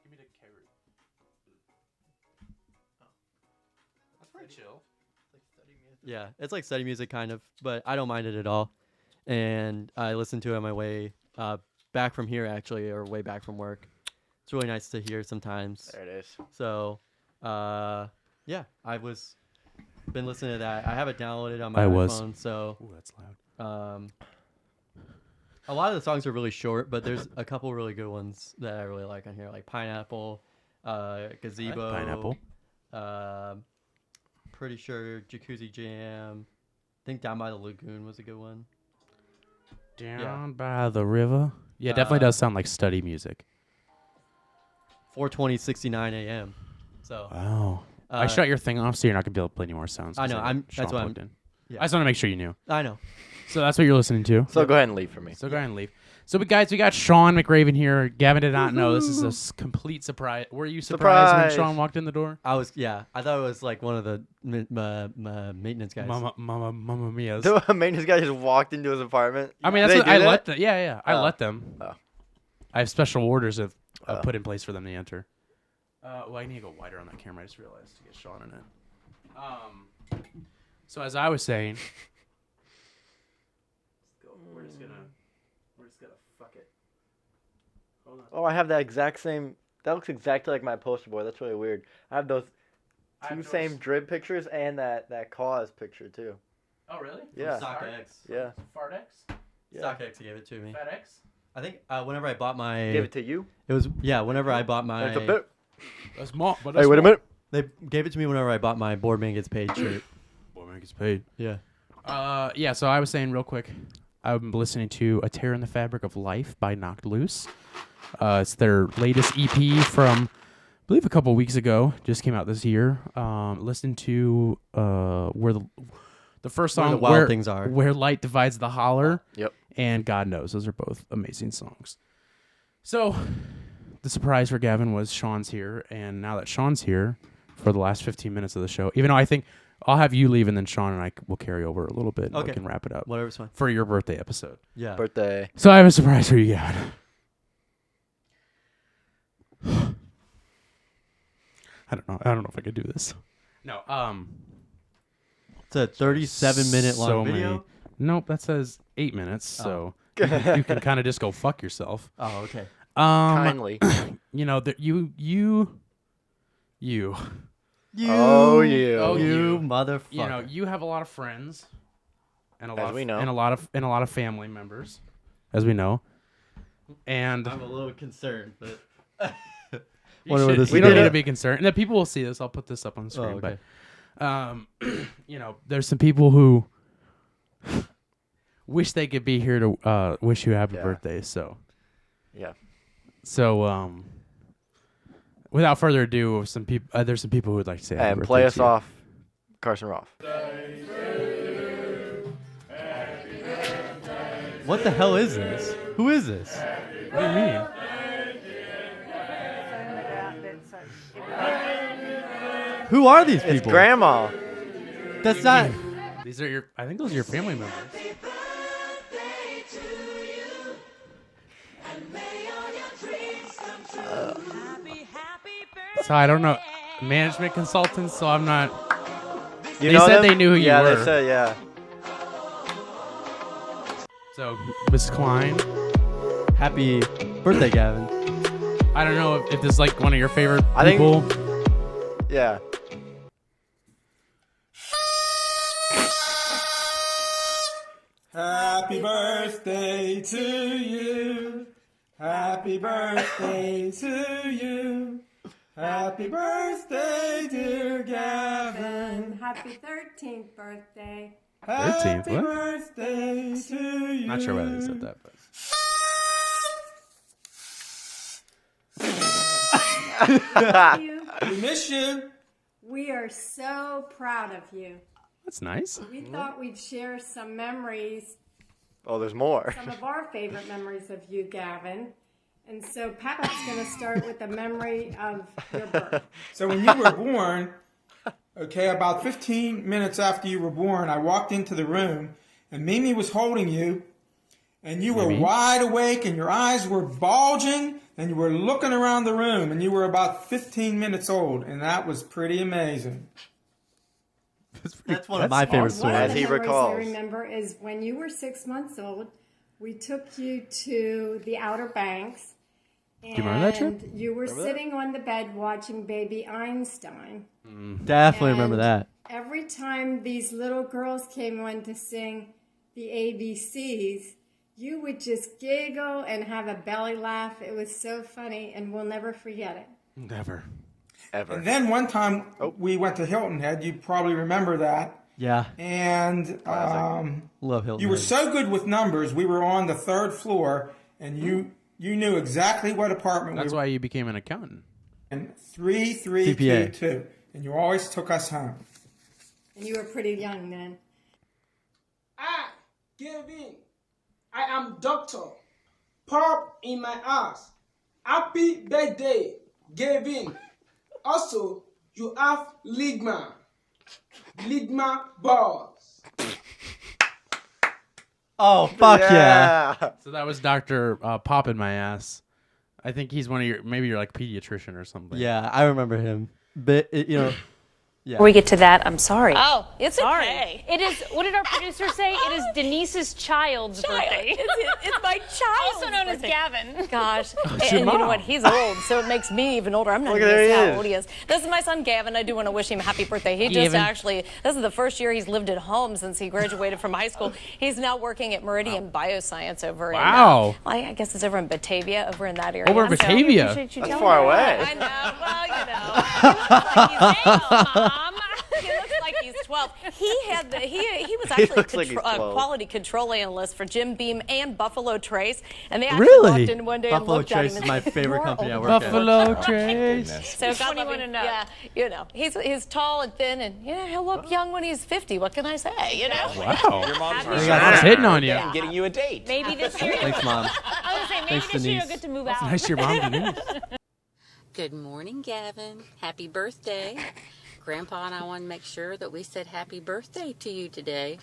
Give me the carrot. That's pretty chill. Yeah, it's like study music kind of, but I don't mind it at all. And I listen to it on my way back from here actually, or way back from work. It's really nice to hear sometimes. There it is. So, yeah, been listening to that. I have it downloaded on my I iPhone, was. so Ooh, that's loud. a lot of the songs are really short, but there's a couple really good ones that I really like on here, like Pineapple, Gazebo. Pineapple. Pretty sure Jacuzzi Jam. I think Down by the Lagoon was a good one. Down by the river. Yeah, it definitely does sound like study music. 4:20:69 a.m. So Wow. I shut your thing off, so you're not gonna be able to play any more sounds. I 'cause know, got I'm- Sean that's what I'm- plugged in. yeah. I just want to make sure you knew. I know. So that's what you're listening to. So go ahead and leave for me. So go ahead and leave. So we got Sean McRaven here. Gavin did not know. This is a complete surprise. Were you surprised when Surprise. Sean walked in the door? I thought it was like one of the maintenance guys. Mamma mia. The maintenance guy just walked into his apartment. I mean, that's They what do I that? let them. Yeah. I Oh. let them. Oh. I have special orders of Oh. put in place for them to enter. Well, I need to go wider on that camera. I just realized to get Sean in it. So as I was saying, we're just gonna fuck it. Hold on. Oh, I have that exact same. That looks exactly like my poster boy. That's really weird. I have those two same drib pictures and that cause picture too. Oh really? Yeah. StockX. Yeah. Fartex? Yeah. StockX gave it to me. FedEx? I think whenever I bought my, Gave it to you. it was whenever I bought my, That's a bit. That's small. But Hey, wait a minute. they gave it to me whenever I bought my Board Man Gets Paid shirt. Boy, man gets paid. Yeah. Yeah, so I was saying real quick, I'm listening to A Tear in the Fabric of Life by Knocked Loose. It's their latest EP from, I believe, a couple weeks ago. Just came out this year. Listen to where the first Where song, the Wild Things Are. Where Light Divides the Holler. Yep. And God Knows. Those are both amazing songs. So the surprise for Gavin was Sean's here. And now that Sean's here for the last 15 minutes of the show, even though I think I'll have you leave and then Sean and I will carry over a little bit and we Okay. can wrap it up Whatever's fine. for your birthday episode. Yeah. Birthday. So I have a surprise for you, Gavin. I don't know if I could do this. No. It's a 37-minute long so video. many- Nope, that says 8 minutes. So you can kind of just go fuck yourself. Oh, okay. Kindly. You know, you. You. Oh, you. Oh, You you. motherfucker. You know, you have a lot of friends, and a lot As of, we know. and a lot of family members, as we know. And I'm a little concerned, but you wonder where should- this we is don't need going. to be concerned. And the people will see this. I'll put this up on the screen. okay. But you know, there's some people who wish they could be here to wish you happy Yeah. birthday. So Yeah. without further ado, some people there's some people who would like to say happy And birthday play us to you. off, Carson Roth. what the hell is this? Who is this? What do you mean? Who are these It's people? Grandma. That's not. These are your. I think those are your family members. So I don't know. Management consultants, so I'm not. You They know said them? they knew who you yeah, were. they said, yeah. So, Miss Klein, Happy birthday, Gavin. I don't know if this is like one of your favorite I think- people. Yeah. Happy birthday to you. Happy birthday to you. Happy birthday, dear Gavin. Happy 13th birthday. 13th, Happy what? birthday to you. Not sure whether they said that, but You, We miss you. we are so proud of you. that's nice. We thought we'd share some memories, Oh, there's more. some of our favorite memories of you, Gavin. And so Pat's going to start with the memory of your birth. So when you were born, okay, about 15 minutes after you were born, I walked into the room and Mimi was holding you and you were Mimi? wide awake and your eyes were bulging and you were looking around the room and you were about 15 minutes old and that was pretty amazing. That's one of my favorite One of stories. As the he memories recalls. I remember is when you were 6 months old, we took you to the Outer Banks. Do you remember that trip? And you were sitting on the bed watching Baby Einstein. Definitely remember And that. Every time these little girls came on to sing the ABCs, you would just giggle and have a belly laugh. It was so funny, and we'll never forget it. Never. Ever. And then one time we went to Hilton Head, you probably remember that. Yeah. And Love Hilton. you were Head. so good with numbers. We were on the 3rd floor, and you knew exactly what apartment That's we were why you became an accountant. in. 3322, and you always took us home. And you were pretty young then. Gavin, I am doctor. Pop in my ass. Happy birthday, Gavin. Also, you have ligma. Ligma balls. Oh, fuck yeah. So that was Dr. Pop in my ass. I think he's one of your, maybe you're like pediatrician or something. Yeah, I remember him. But, yeah. Before we get to that, I'm sorry. Oh, it's Sorry. okay. It is, what did our producer say? It is Denise's child's birthday. It's my child. Also known as Gavin. Gosh. your And you know mom. what? He's old, so it makes me even older. I'm not Look even at there gonna say he how is. old he is. This is my son, Gavin. I do want to wish him a happy birthday. He just Gavin. actually, this is the first year he's lived at home since he graduated from high school. He's now working at Meridian Bioscience over Wow. in, well, I guess it's over in Batavia, over in that area. Over in So, Batavia? appreciate you That's telling far me. away. I know. Well, he looks like he's, Mom. He looks like he's 12. He was actually looks like he's 12. quality control analyst for Jim Beam and Buffalo Trace, and they actually Really? walked in one day Buffalo and looked Trace at him is my and said, favorite "You're company I old." work at. Buffalo Trace. So God love 21 him. and up. Yeah, you know, he's tall and thin, and yeah, he'll look young when he's 50. What can I say? You know. Wow. Your mom's I was hitting on you. I'm getting you a date. Maybe this year, Thanks, Mom. I was going to say, maybe Thanks, this year you'll Denise. get to move out. Nice your mom, Denise. Good morning, Gavin. Happy birthday. Grandpa and I want to make sure that we said happy birthday to you today.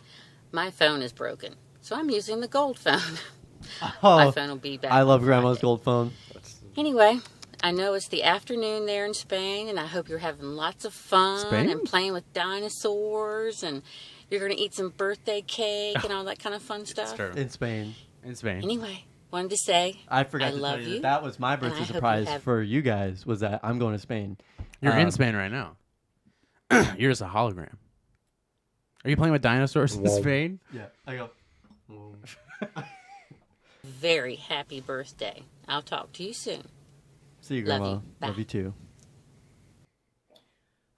My phone is broken, so I'm using the gold phone. My Oh, phone will be back. I love on Grandma's Friday. gold phone. Anyway, I know it's the afternoon there in Spain, and I hope you're having lots of fun Spain? and playing with dinosaurs, and you're going to eat some birthday cake and all that kind of fun It's stuff. true. In Spain. In Spain. Anyway, wanted to say I forgot I to tell love you you, that was my and I birthday hope you surprise have- for you guys, was that I'm going to Spain. You're in Um, Spain right now. You're just a hologram. Are you playing with dinosaurs in Spain? Yeah, I go. very happy birthday. I'll talk to you soon. See you, Love Grandma. you. Bye. Love you too.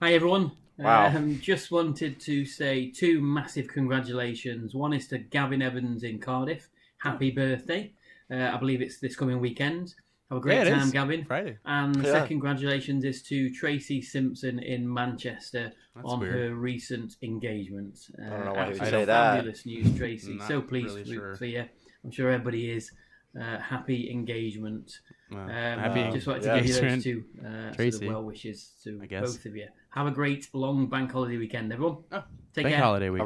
Hi everyone. Wow. Just wanted to say two massive congratulations. One is to Gavin Evans in Cardiff. Happy birthday. I believe it's this coming weekend. Have a great Yeah, it time, is. Gavin. Friday. And the Yeah. second congratulations is to Tracy Simpson in Manchester That's on weird. her recent engagement. don't know why he would Absolutely say that. Fabulous news, Tracy. Not So pleased really sure. for you. I'm sure everybody is. happy engagement. Happy just wanted to give you those engagement, two Tracy. sort of well wishes to I guess. both of you. Have a great long bank holiday weekend, everyone. Take Bank care. holiday week.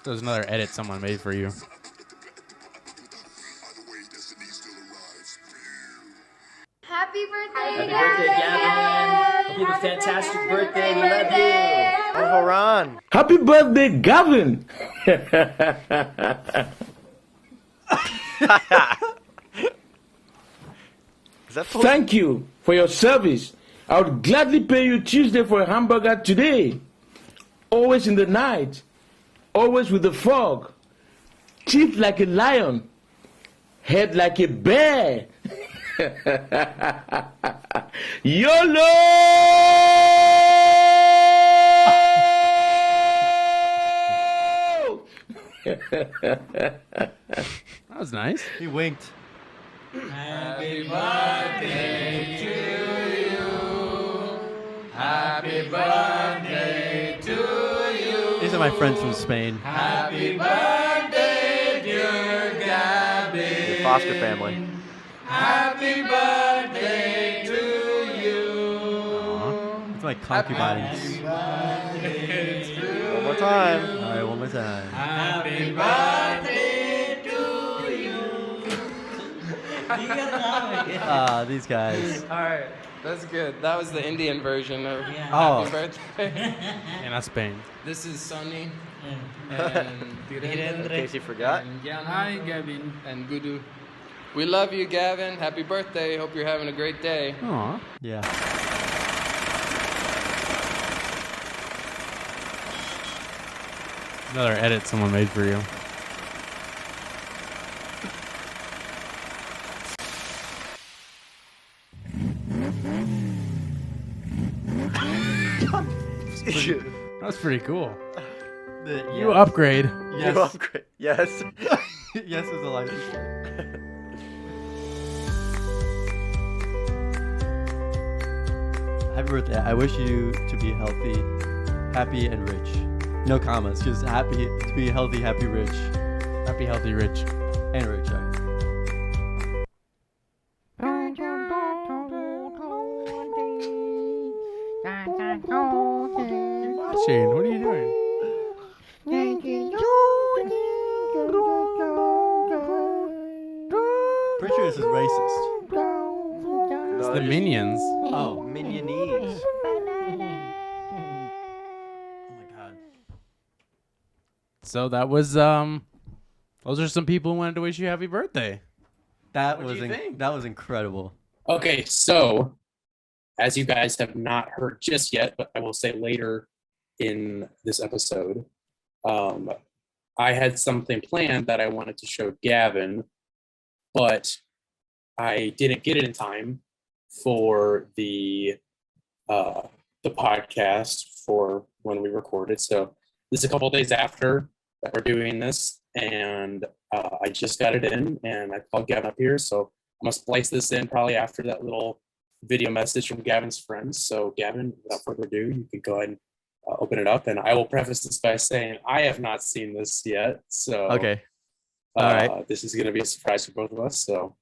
There's another edit someone made for you. Happy birthday, Happy birthday, Gavin. Hope you have a fantastic birthday. We love you. Uncle Ron. Happy birthday, Gavin! Thank you for your service. I would gladly pay you Tuesday for a hamburger today. Always in the night. Always with the fog. Teeth like a lion. Head like a bear. YOLO! That was nice. He winked. Happy birthday to you. Happy birthday to you. These are my friends from Spain. Happy birthday, dear Gavin. The Foster family. Happy birthday to you. It's my concubines. One more time. All right, one more time. Happy birthday to you. These guys. All right, that's good. That was the Indian version of Oh. Happy Birthday. And that's Spain. This is Sunny and In case you forgot. and Gian. Hi, Gavin. And Gudu. We love you, Gavin. Happy birthday. Hope you're having a great day. Aw. Yeah. Another edit someone made for you. That's pretty cool. You upgrade. Yes. You upgrade. Yes. Yes is a life. Happy birthday. I wish you to be healthy, happy, and rich. No commas, just happy to be healthy, happy, rich. Happy, healthy, rich. And rich, sorry. Shane, what are you doing? Pretty sure this is racist. It's the Minions. Oh. Minionese. Oh my god. So that was those are some people who wanted to wish you happy birthday. That was incredible. Okay, so as you guys have not heard just yet, but I will say later in this episode, I had something planned that I wanted to show Gavin, but I didn't get it in time for the podcast for when we recorded. So this is a couple of days after that we're doing this, and I just got it in, and I called Gavin up here, so I'm gonna splice this in probably after that little video message from Gavin's friends. So Gavin, without further ado, you can go ahead and open it up, and I will preface this by saying I have not seen this yet. So Okay. All right. this is gonna be a surprise for both of us. So.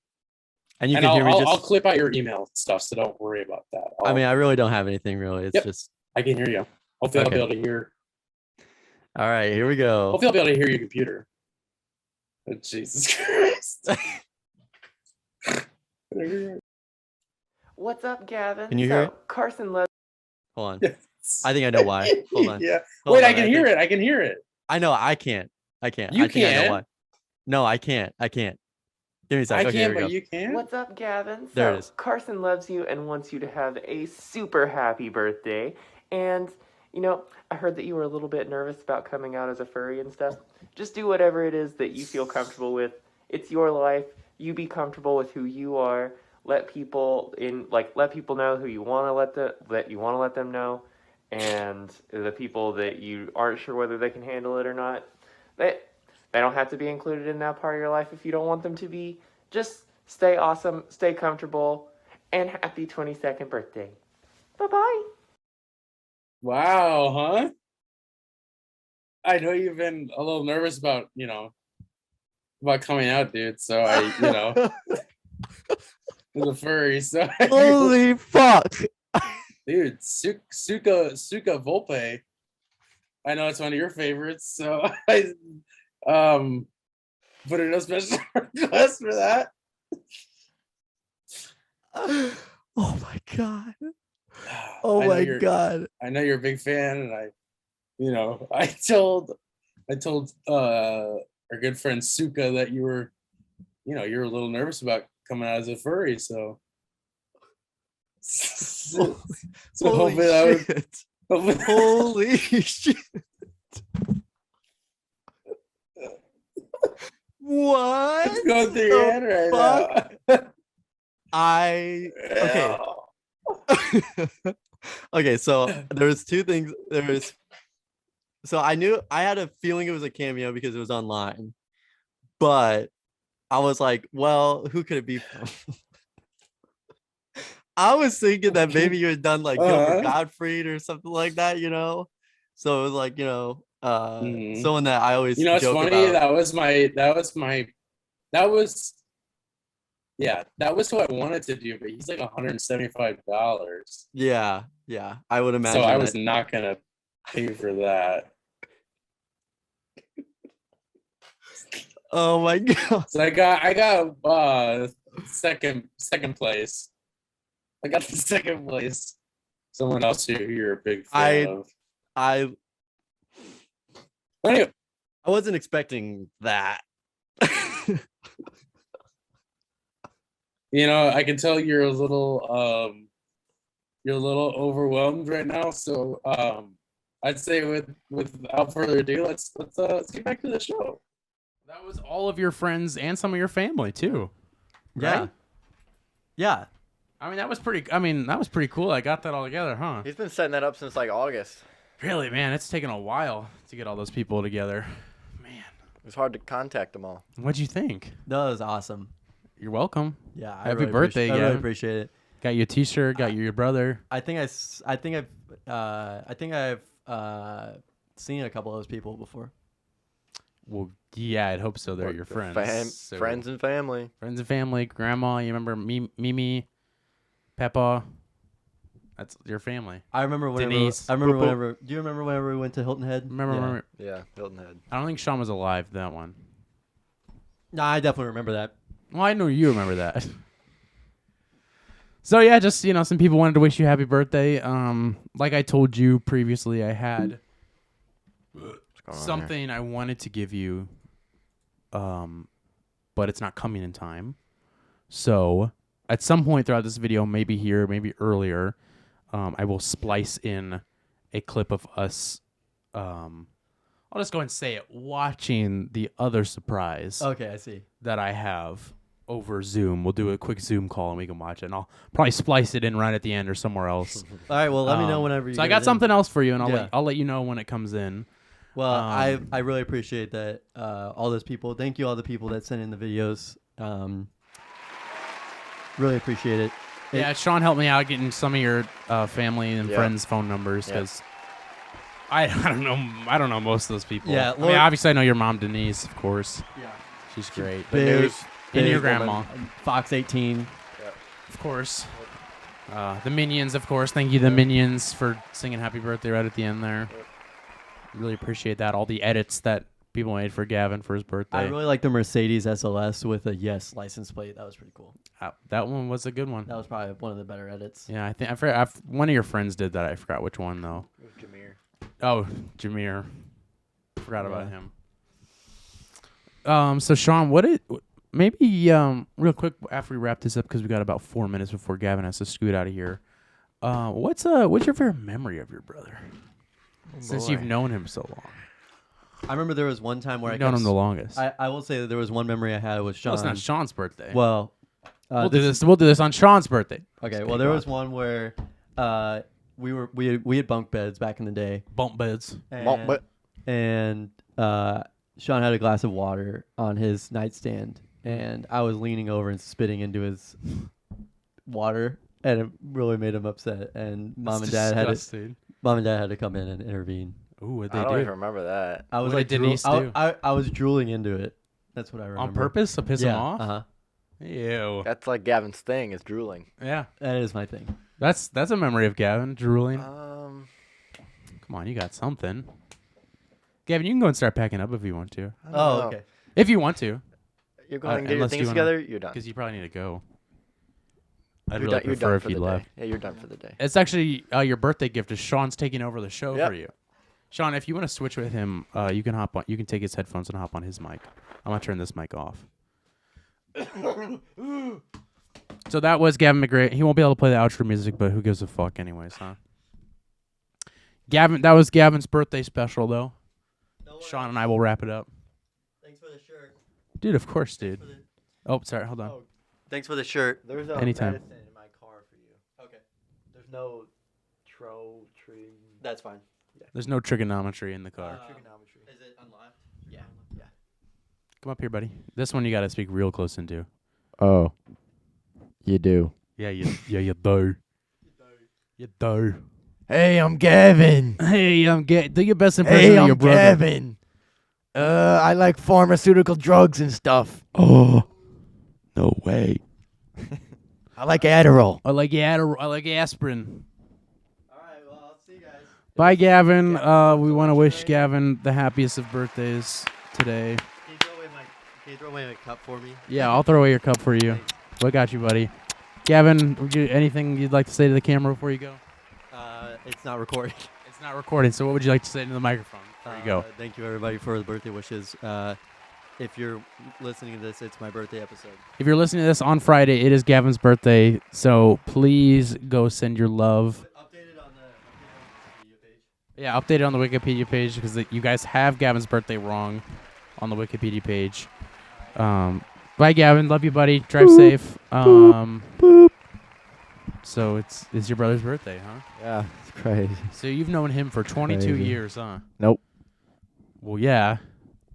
And you can hear me just. I'll clip out your email stuff, so don't worry about that. I mean, I really don't have anything really. It's Yep. just. I can hear you. Hopefully, Okay. I'll be able to hear. All right, here we go. Hopefully, I'll be able to hear your computer. Oh, Jesus Christ. What's up, Gavin? Can you hear it? Carson loves. Hold on. I think I know why. Hold on. Yeah. Hold Wait, on, I can hear think- it. I can hear it. I know. I can't. I can't. You I think I know can? why. No, I can't. I can't. Give me a I second. Okay, can, here we but go. you can. What's up, Gavin? There it is. Carson loves you and wants you to have a super happy birthday. And, You know, I heard that you were a little bit nervous about coming out as a furry and stuff. Just do whatever it is that you feel comfortable with. It's your life. You be comfortable with who you are. Let people know who you want to let them know, and the people that you aren't sure whether they can handle it or not. They don't have to be included in that part of your life if you don't want them to be. Just stay awesome, stay comfortable, and happy 22nd birthday. Bye-bye. Wow, huh? I know you've been a little nervous about, about coming out, dude. So with a furry. So Holy fuck. dude, Suka Volpe. I know it's one of your favorites, so I put in a special request for that. Oh my god. Oh my god. I know you're a big fan, and I told our good friend Suka that you were a little nervous about coming out as a furry, so Holy shit. Holy shit. What? What's going through your head right now? Okay, so there was two things. So I had a feeling it was a cameo because it was online, but I was like, well, who could it be from? I was thinking that maybe you had done like Gilbert Gottfried or something like that, So it was like, someone that I always it's joke funny. about. That was who I wanted to do, but he's like $175. Yeah, I would imagine. So I was not gonna pay for that. Oh my god! So I got second place. I got the second place. Someone else who you're a big fan of. Anyway, I wasn't expecting that. I can tell you're a little overwhelmed right now. So I'd say without further ado, let's get back to the show. That was all of your friends and some of your family too. Right? Yeah. I mean, that was pretty cool. I got that all together, huh? He's been setting that up since like August. Really, man, it's taken a while to get all those people together. Man, it was hard to contact them all. What'd you think? That was awesome. You're welcome. Yeah, happy birthday, I really appreciate it. Got you a T-shirt. Got you your brother. I think I've seen a couple of those people before. Well, yeah, I'd hope so. They're your friends. Friends and family. Friends and family. Grandma, you remember Mimi, Peppa. That's your family. I remember whenever. Denise. Do you remember whenever we went to Hilton Head? Remember? Yeah, Hilton Head. I don't think Sean was alive that one. No, I definitely remember that. Well, I know you remember that. So yeah, just some people wanted to wish you happy birthday. Like I told you previously, I had something I wanted to give you, but it's not coming in time. So at some point throughout this video, maybe here, maybe earlier, I will splice in a clip of us. I'll just go and say it. Watching the other surprise. Okay, I see. That I have over Zoom. We'll do a quick Zoom call and we can watch it. And I'll probably splice it in right at the end or somewhere else. All right. Well, let me know whenever you. So I got something else for you, and I'll let you know when it comes in. Well, I really appreciate that. All those people. Thank you, all the people that sent in the videos. Really appreciate it. Yeah, Sean helped me out getting some of your family and friends' phone numbers because I don't know most of those people. Yeah, I mean, obviously I know your mom Denise, of course. Yeah, she's great. Big, and your grandma, Fox 18. Of course. The Minions, of course. Thank you, the Minions, for singing "Happy Birthday" right at the end there. Really appreciate that. All the edits that people made for Gavin for his birthday. I really like the Mercedes SLS with a yes license plate. That was pretty cool. That one was a good one. That was probably one of the better edits. Yeah, I think I forgot. One of your friends did that. I forgot which one though. It was Jameer. Oh, Jameer. Forgot about him. So Sean, maybe real quick after we wrap this up, because we got about 4 minutes before Gavin has to scoot out of here. What's your favorite memory of your brother? Since you've known him so long. I remember there was one time where You've known him the longest. I will say that there was one memory I had with Sean. Well, it's not Sean's birthday. Well, we'll do this on Sean's birthday. Okay. Well, there was one where we had bunk beds back in the day. Bunk beds. And Sean had a glass of water on his nightstand, and I was leaning over and spitting into his water, and it really made him upset. And mom and dad had to come in and intervene. Ooh, what I don't even remember that. I was What like did Denise do? I was drooling into it. That's what I remember. On purpose to piss him off? Uh-huh. Ew. That's like Gavin's thing is drooling. Yeah. That is my thing. That's a memory of Gavin drooling. Come on, you got something. Gavin, you can go and start packing up if you want to. Oh, okay. If you want to. You're going to get your things together, you're done. Because you probably need to go. I'd You're really done- you're prefer done if for you the left. day. Yeah, you're done for the day. It's actually your birthday gift is Sean's taking over the show Yep. for you. Sean, if you want to switch with him, you can hop on. You can take his headphones and hop on his mic. I'm gonna turn this mic off. So that was Gavin McGray. He won't be able to play the outro music, but who gives a fuck, anyways, huh? Gavin, that was Gavin's birthday special, though. Sean and I will wrap it up. Thanks for the shirt. Dude, of course, dude. Oh, sorry, hold on. Thanks for the shirt. There's Anytime. medicine in my car for you. Okay. There's no tree. That's fine. There's no trigonometry in the car. Trigonometry. Is it unlocked? Yeah. Yeah. Come up here, buddy. This one you got to speak real close into. Oh. You do. Yeah, you do. You do. Hey, I'm Gavin. Hey, I'm Gavin. Do your best impression of your brother. Gavin. I like pharmaceutical drugs and stuff. Oh, no way. I like Adderall. I like aspirin. All right, well, I'll see you guys. Bye, Gavin. We want to wish Gavin the happiest of birthdays today. Can you throw away my cup for me? Yeah, I'll throw away your cup for you. What got you, buddy? Gavin, anything you'd like to say to the camera before you go? It's not recording. It's not recording, so what would you like to say into the microphone before you go? Thank you, everybody, for the birthday wishes. If you're listening to this, it's my birthday episode. If you're listening to this on Friday, it is Gavin's birthday, so please go send your love. Update it on the Wikipedia page. Yeah, update it on the Wikipedia page because you guys have Gavin's birthday wrong on the Wikipedia page. Bye, Gavin. Love you, buddy. Drive safe. So it's your brother's birthday, huh? Yeah, it's crazy. So you've known him for 22 Crazy. years, huh? Nope. Well, yeah.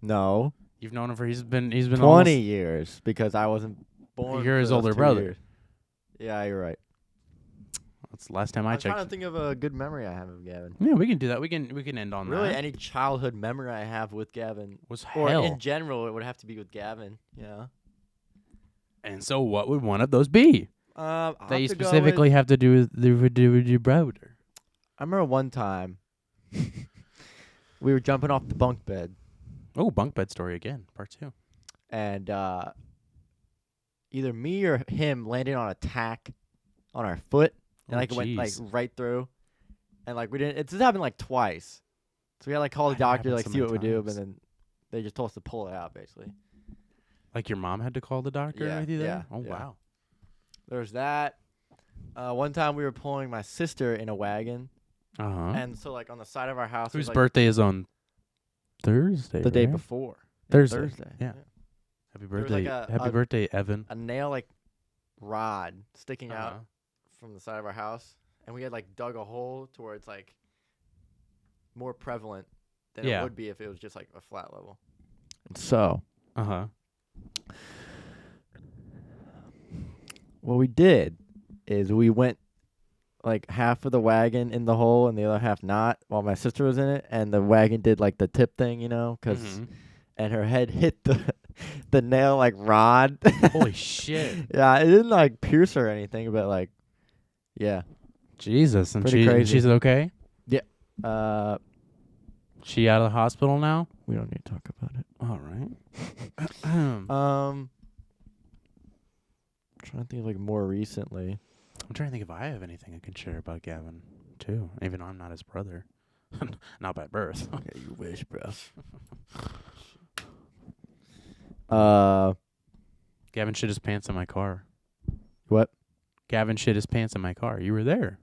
No. You've known him for he's been 20 almost, years because I wasn't born. You're for his those older 2 brother. years. Yeah, you're right. That's the last time I I'm trying checked. to think of a good memory I have of Gavin. Yeah, we can do that. We can end on Really, that. any childhood memory I have with Gavin Was or hell. in general, it would have to be with Gavin. Yeah. And so, what would one of those be? I'll That you have to go specifically with- have to do with your brother. I remember one time we were jumping off the bunk bed. Oh, bunk bed story again, part 2. And either me or him landed on a tack on our foot, and Oh, it went like jeez. right through, and like we didn't. It just happened like twice, so we had like call the Why did it doctor, happen like so see many what we do, times? but then they just told us to pull it out basically. Like your mom had to call the doctor Yeah, with you there? yeah, Oh, yeah. wow. There's that. One time we were pulling my sister in a wagon, Uh-huh. and so like on the side of our house. Whose was, like, birthday is on Thursday, The day right? before. Yeah, Thursday. Thursday. Yeah. Happy There was, birthday. like, Happy birthday, Evan. A nail like rod sticking Uh-huh. out from the side of our house, and we had like dug a hole to where it's like more prevalent than Yeah. it would be if it was just like a flat level. So, Uh-huh. what we did is we went like half of the wagon in the hole and the other half not, while my sister was in it, and the wagon did like the tip thing, you know, Mhm. and her head hit the nail like rod. Holy shit. Yeah, it didn't like pierce her or anything, but like, yeah. Jesus. And Pretty crazy. she's okay? Yeah. She out of the hospital now? We don't need to talk about it. All right. Trying to think of like more recently. I'm trying to think if I have anything I can share about Gavin, too. Even though I'm not his brother. Not by birth. Okay, you wish, bro. Gavin shit his pants in my car. What? Gavin shit his pants in my car. You were there.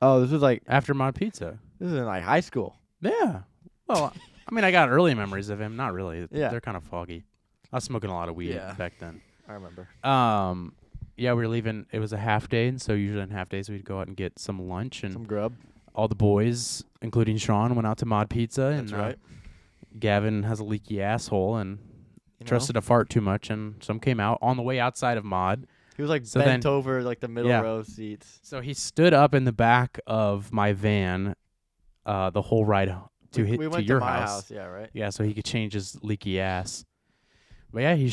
Oh, this was like after Mod Pizza. This is in like high school. Yeah. Well, I mean, I got early memories of him. Not really. Yeah. They're kind of foggy. I was smoking a lot of weed Yeah. back then. I remember. Yeah, we were leaving. It was a half day, and so usually on half days we'd go out and get some lunch and Some grub. all the boys, including Sean, went out to Mod Pizza. That's and right. Gavin has a leaky asshole and You trusted know? to fart too much, and some came out on the way outside of Mod. He was like So bent then- over like the middle yeah. row seats. So he stood up in the back of my van the whole ride to We went to your my house. house, yeah, right? Yeah, so he could change his leaky ass. But yeah, he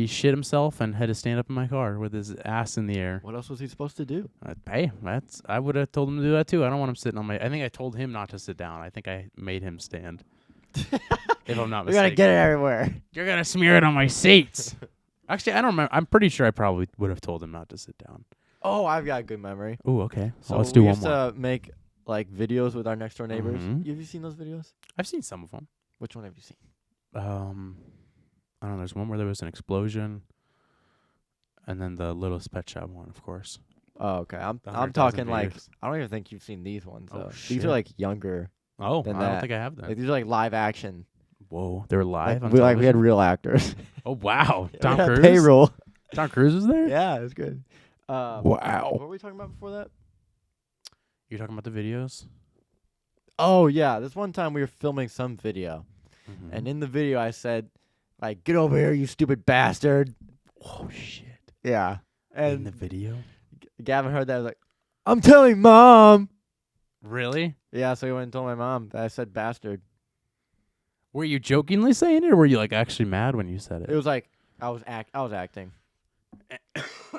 shit himself and had to stand up in my car with his ass in the air. What else was he supposed to do? Hey, I would have told him to do that too. I don't want him sitting on my. I think I told him not to sit down. I think I made him stand. If I'm not We're gonna mistaken. get it everywhere. You're gonna smear it on my seats. Actually, I don't remember. I'm pretty sure I probably would have told him not to sit down. Oh, I've got a good memory. Ooh, okay. So Well, let's do we one used more. to make like videos with our next door neighbors. Mhm. Have you seen those videos? I've seen some of them. Which one have you seen? I don't know. There's one where there was an explosion, and then the Littlest Pet Shop one, of course. Oh, okay. I'm 100,000 talking like videos. I don't even think you've seen these ones. Oh, Though. These shit. are like younger. Oh, than I that. don't think I have that. Like, these are like live action. Whoa, they were live. Like, on we had television? real actors. Oh wow, Yeah, Tom we had Cruise. payroll. Tom Cruise was there. Yeah, it was good. Wow. What were we talking about before that? You're talking about the videos? Oh yeah, this one time we were filming some video, Mm-hmm. and in the video I said, "Like, get over here, you stupid bastard." Oh shit. Yeah. And in the video. Gavin heard that. I was like, "I'm telling mom." Really? Yeah. So he went and told my mom that I said bastard. Were you jokingly saying it, or were you like actually mad when you said it? It was like I was acting.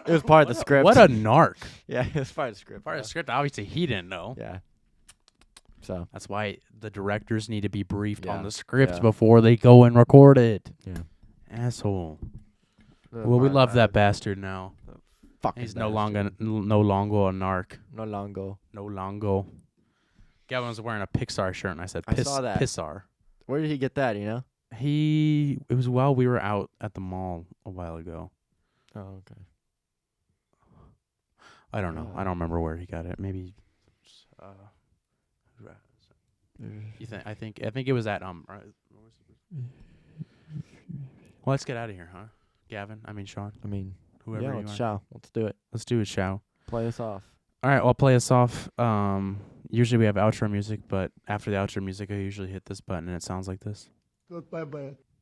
It was part of the script. What a narc. Yeah, it was part of the script. Part of the script. Obviously, he didn't know. Yeah. So that's why the directors need to be briefed on Yeah. the script Yeah. before they go and record it. Yeah. Asshole. The Well, we part love that that is- bastard now. Fucking He's no longer a narc. No longo. No longo. Gavin was wearing a Pixar shirt, and I said, I saw that. Pixar. Where did he get that? You know? It was while we were out at the mall a while ago. Oh, okay. I don't know. I don't remember where he got it. Maybe. You think? I think it was at Well, let's get out of here, huh? Gavin. I mean Sean. I mean, whoever yeah, you let's are. chow. Let's do it. Let's do it, Shao. Play us off. All right, well, play us off. Usually we have outro music, but after the outro music, I usually hit this button and it sounds like this. Goodbye, bye.